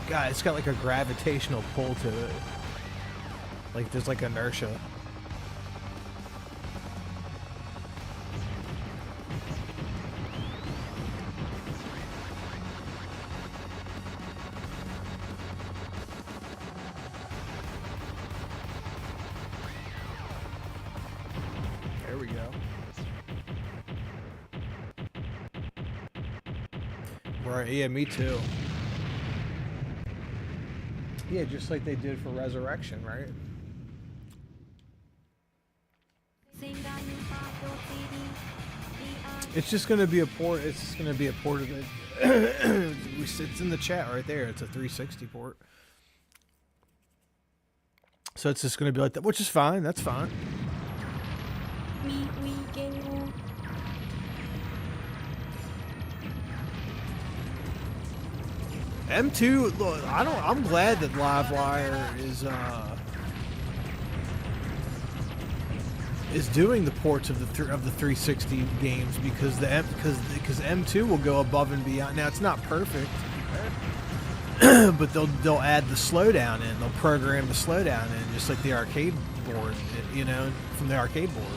God, it's got like a gravitational pull to it. Like there's like inertia. There we go. Right, yeah, me too. Yeah, just like they did for Resurrection, right? It's just gonna be a port. It's just gonna be a port of it. It's in the chat right there. It's a 360 port. So it's just gonna be like that, which is fine. That's fine. M2, look, I'm glad that Livewire is doing the ports of the 360 games because M2 will go above and beyond. Now it's not perfect, but they'll add the slowdown in. They'll program the slowdown in, just like the arcade board, you know, from the arcade board.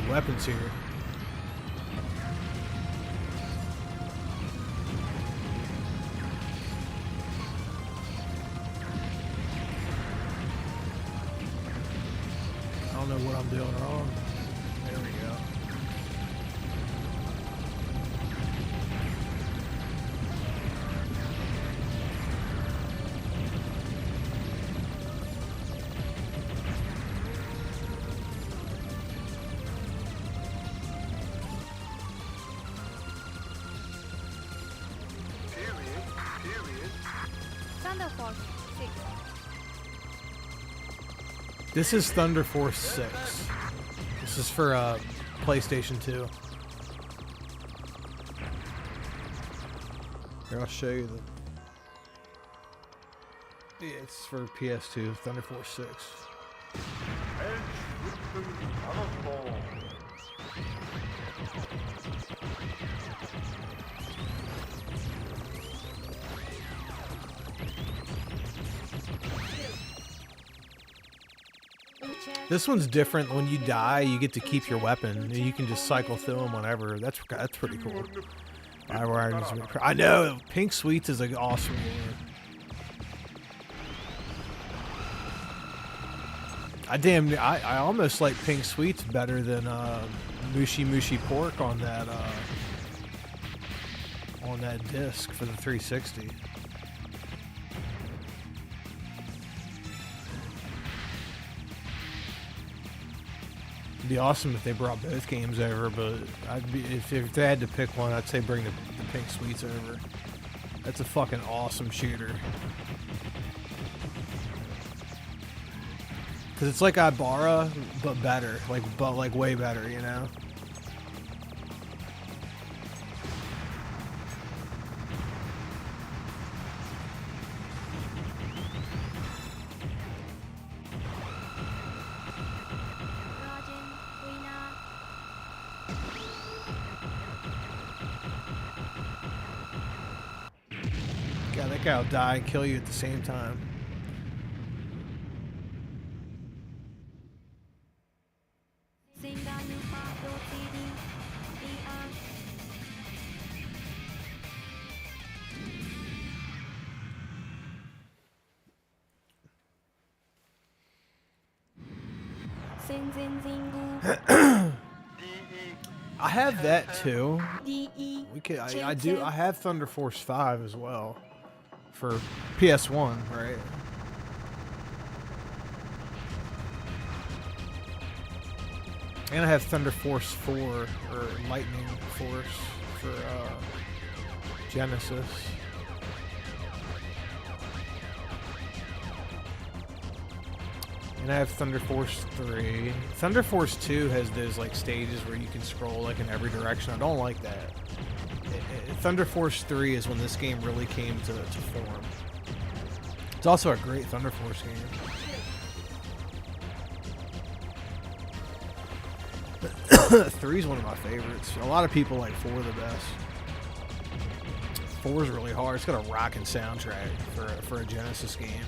Weapons here. I don't know what I'm doing wrong. There we go. This is Thunder Force 6. This is for PlayStation 2. Here, I'll show you the... Yeah, it's for PS2, Thunder Force 6. This one's different. When you die, you get to keep your weapon, and you can just cycle through them whenever. That's pretty cool. I know Pink Sweets is an awesome game. I almost like Pink Sweets better than Mushy Mushy Pork on that disc for the 360. It'd be awesome if they brought both games over, but if they had to pick one, I'd say bring the Pink Sweets over. That's a fucking awesome shooter. Cause it's like Ibarra, but better, like way better, you know. God, that guy will die and kill you at the same time. I have that too. I have Thunder Force 5 as well for PS1, right? And I have Thunder Force 4 or Lightning Force for Genesis. And I have Thunder Force 3. Thunder Force 2 has those like stages where you can scroll like in every direction. I don't like that. Thunder Force 3 is when this game really came to form. It's also a great Thunder Force game. 3 is one of my favorites. A lot of people like 4 the best. 4 is really hard. It's got a rocking soundtrack for a Genesis game.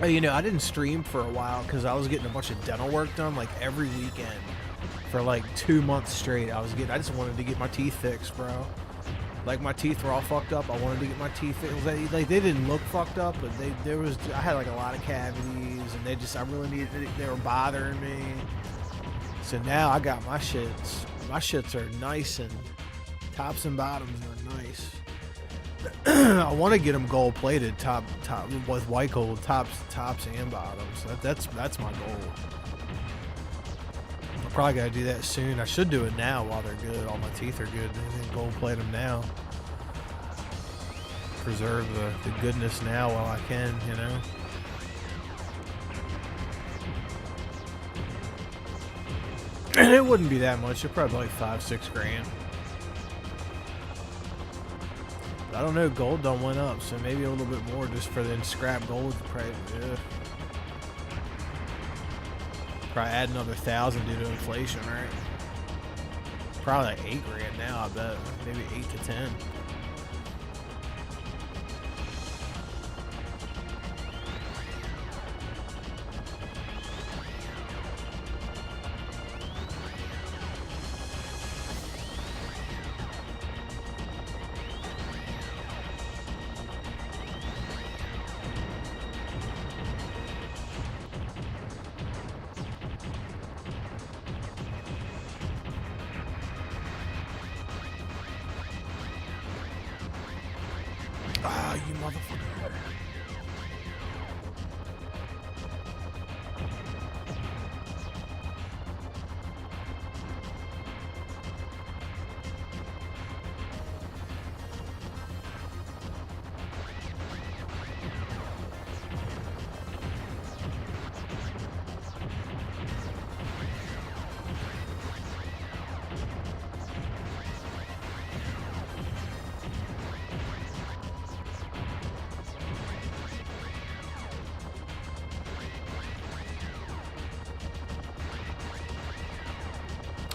You know, I didn't stream for a while because I was getting a bunch of dental work done like every weekend for like 2 months straight. I just wanted to get my teeth fixed, bro. Like my teeth were all fucked up. I wanted to get my teeth fixed. Like they didn't look fucked up, but I had like a lot of cavities, and I really needed. They were bothering me. So now I got my shits. My shits are nice, and tops and bottoms are nice. I want to get them gold plated, top with white gold tops and bottoms. That's my goal. I probably gotta do that soon. I should do it now while they're good. All my teeth are good. And gold plate them now. Preserve the goodness now while I can, you know. And it wouldn't be that much. It'd probably like 5-6 grand. But I don't know. Gold don't went up, so maybe a little bit more just for the scrap gold. Probably add another 1,000 due to inflation, right? Probably like 8 grand now. I bet maybe 8 to 10. Ah, you motherfucker.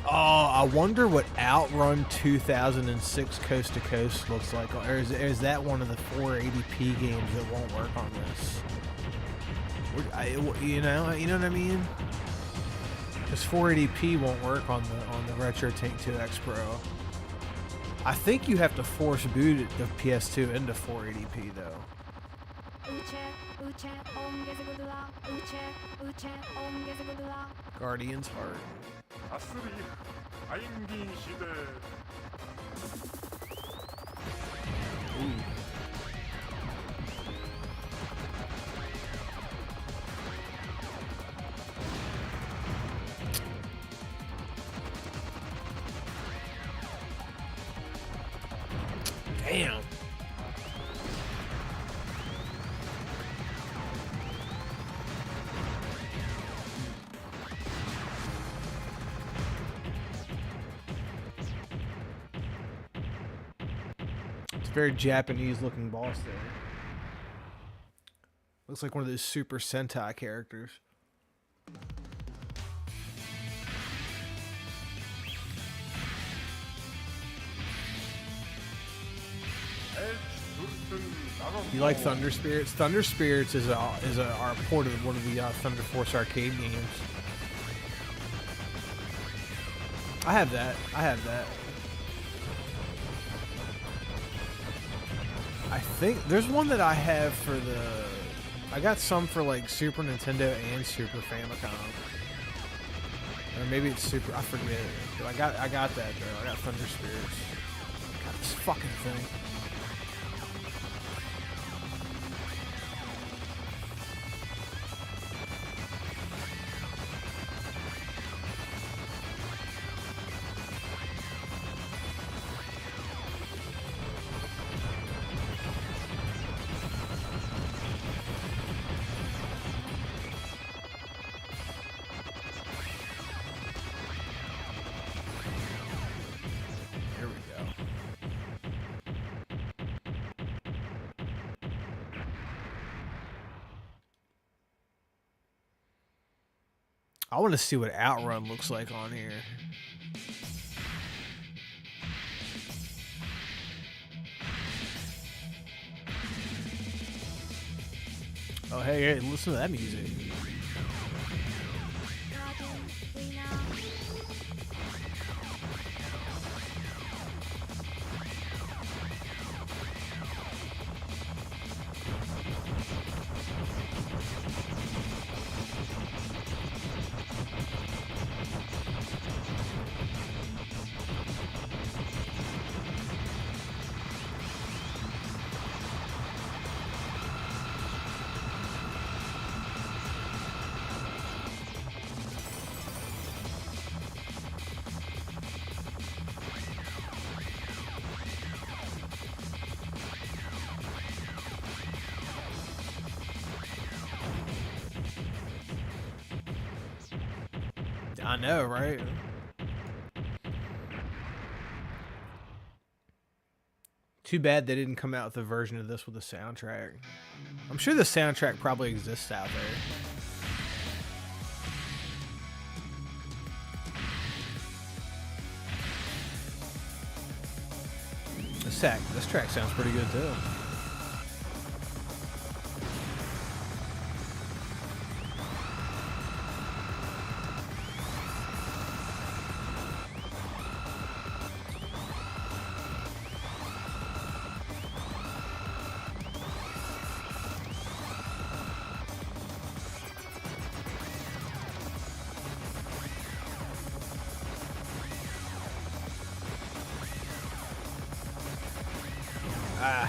Oh, I wonder what Outrun 2006 Coast to Coast looks like. Or is that one of the 480p games that won't work on this? You know what I mean? Because 480p won't work on the RetroTink 2X Pro. I think you have to force boot the PS2 into 480p though. Guardian's Heart. Ooh. Damn. Very Japanese looking boss there. Looks like one of those Super Sentai characters. You like Thunder Spirits? Thunder Spirits is our port of one of the Thunder Force arcade games. I have that. I think there's one that I have for I got some for like Super Nintendo and Super Famicom. Or maybe it's Super, I forget. But I got that though. I got Thunder Spirits. Got this fucking thing. I want to see what Outrun looks like on here. Oh, hey, listen to that music. I know, right? Too bad they didn't come out with a version of this with a soundtrack. I'm sure the soundtrack probably exists out there. This track sounds pretty good too. Ah.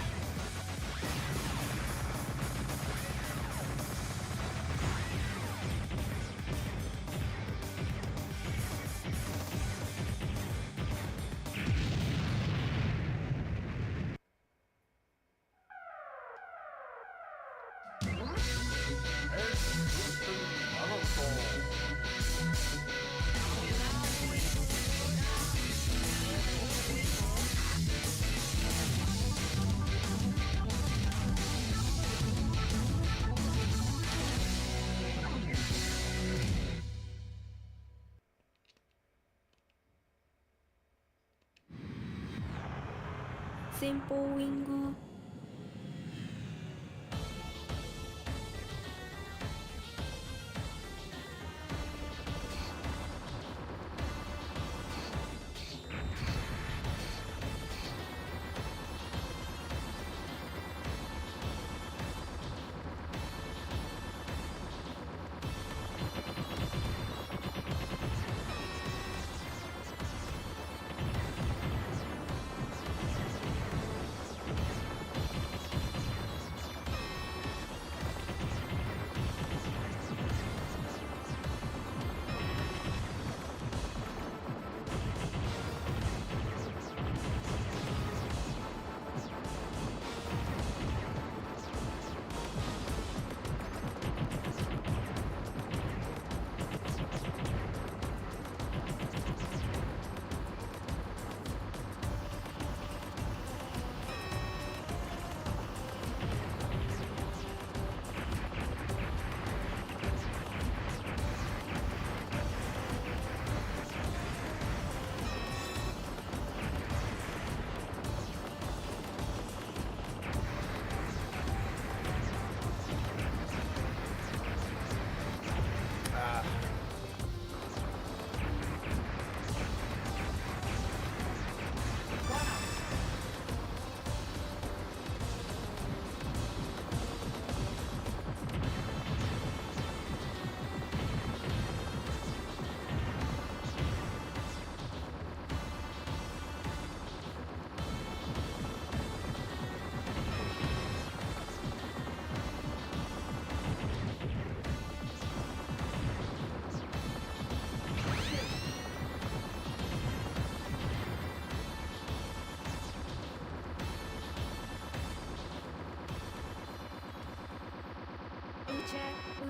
Simple Wingu.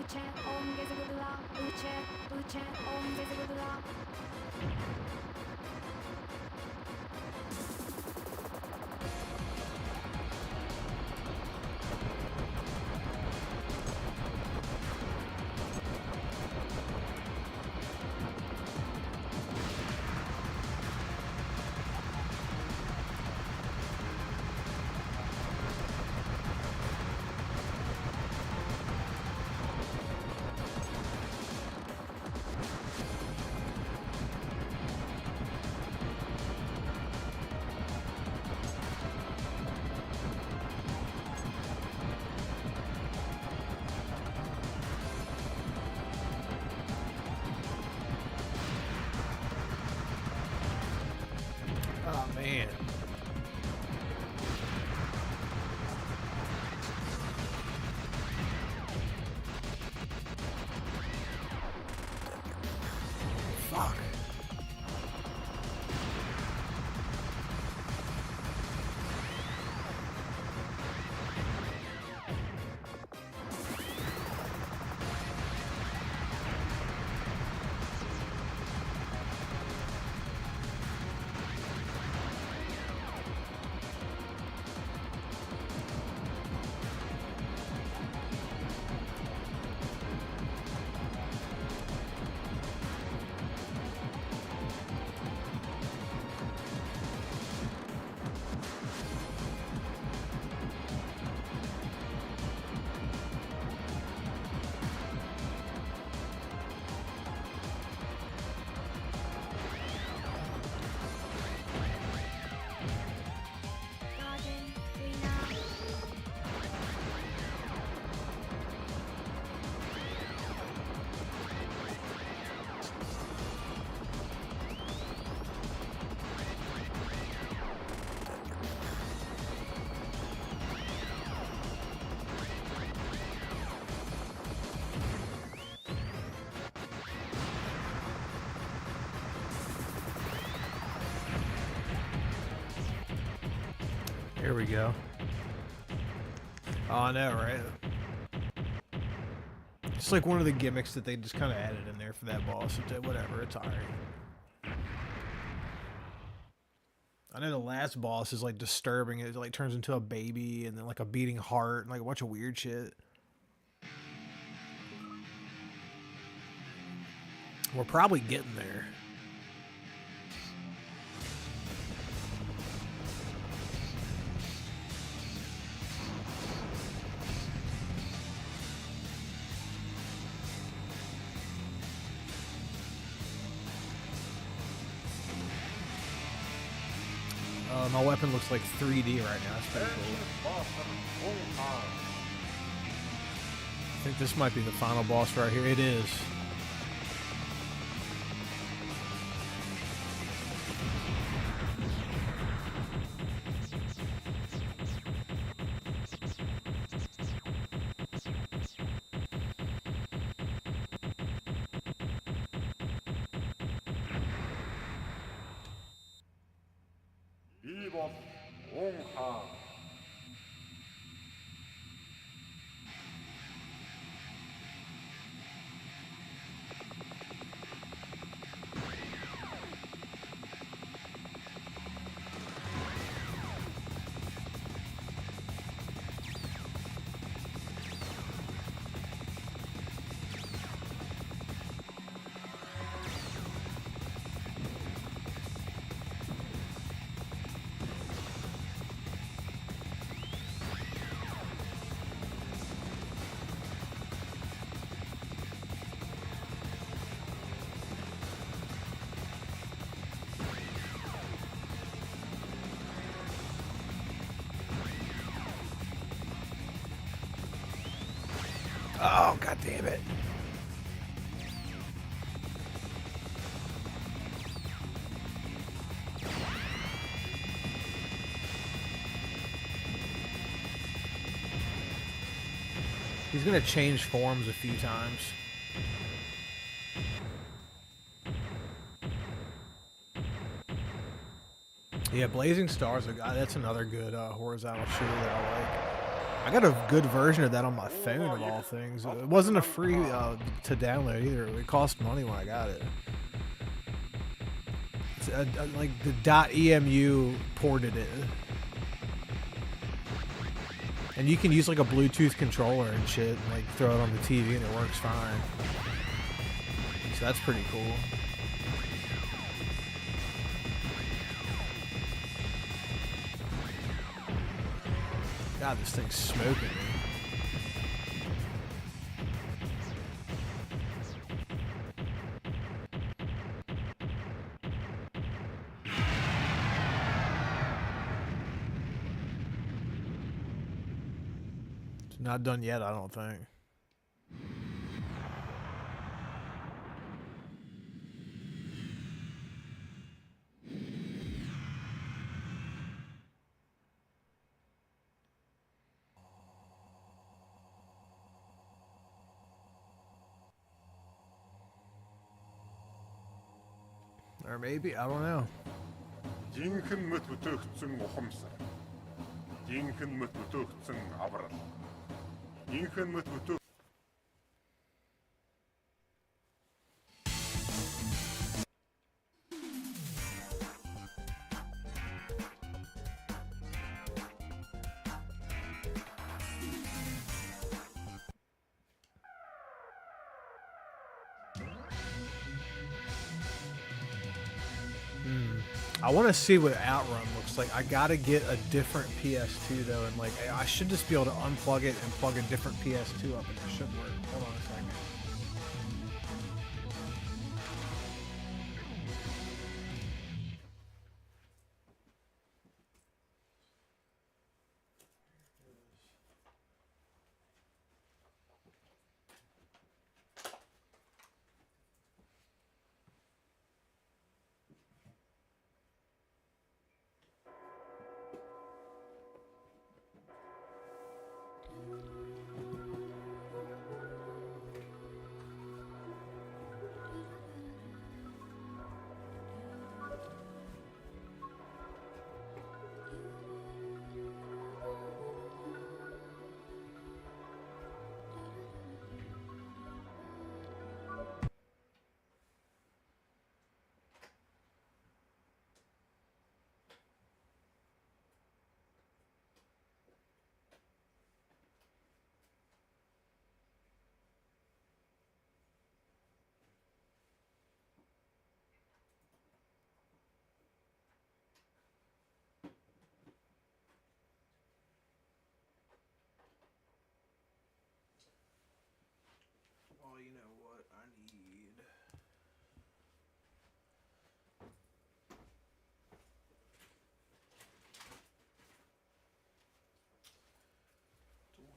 우체 옹게스구들라 우체 옹게스구들라 Oh man. Fuck. Here we go. Oh, I know, right? It's like one of the gimmicks that they just kind of added in there for that boss. Whatever, it's alright. I know the last boss is like disturbing. It like turns into a baby and then like a beating heart and like a bunch of weird shit. We're probably getting there. My weapon looks like 3D right now. It's pretty cool. I think this might be the final boss right here. It is. Oh, god damn it. He's gonna change forms a few times. Yeah, Blazing Stars, that's another good horizontal shooter that I like. I got a good version of that on my phone, of all things. It wasn't a free to download either. It cost money when I got it. It's, like the .emu ported it. And you can use like a Bluetooth controller and shit, and like throw it on the TV and it works fine. So that's pretty cool. God, this thing's smoking me. It's not done yet, I don't think. Or maybe, I don't know. Жинхэнэ мэт өтөөгдсөн ухамсар. Жинхэнэ мэт өтөөгдсөн аврал. Жинхэнэ мэт өтөөх I want to see what Outrun looks like. I gotta get a different PS2 though, and like I should just be able to unplug it and plug a different PS2 up, and it should work. Hold on a second.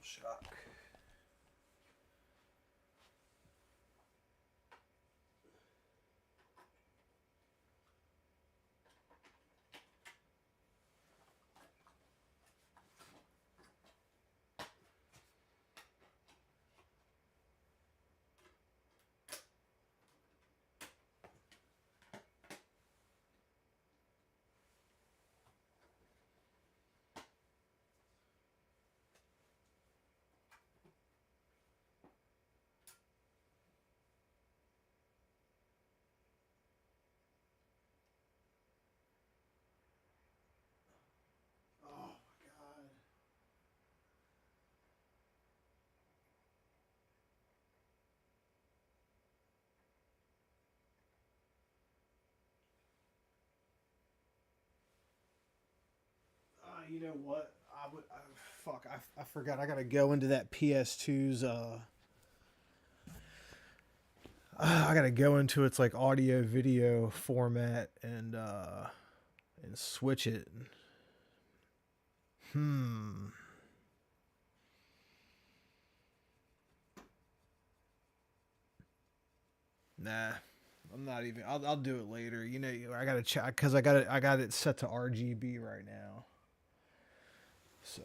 DualShock. Oh my god. You know what? I forgot. I gotta go into that PS2's. I gotta go into its like audio video format and switch it. Hmm. Nah, I'm not even. I'll do it later. You know, I gotta check because I got it set to RGB right now. So.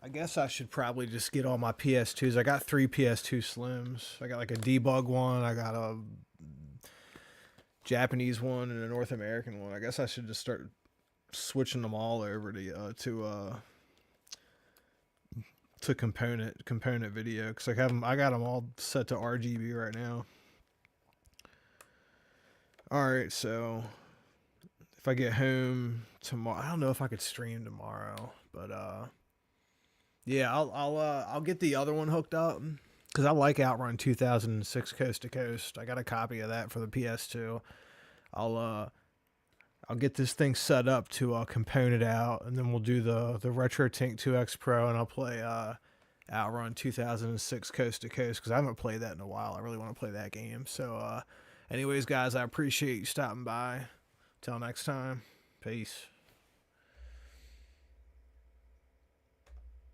I guess I should probably just get all my PS2s. I got 3 PS2 Slims. I got like a debug one. I got a Japanese one and a North American one. I guess I should just start switching them all over to component video because I got them all set to RGB right now. All right, so if I get home tomorrow, I don't know if I could stream tomorrow, but yeah, I'll get the other one hooked up because I like Outrun 2006 Coast to Coast. I got a copy of that for the PS2. I'll get this thing set up to component out, and then we'll do the RetroTink 2X Pro, and I'll play Outrun 2006 Coast to Coast because I haven't played that in a while. I really want to play that game. So, anyways, guys, I appreciate you stopping by. Till next time, peace.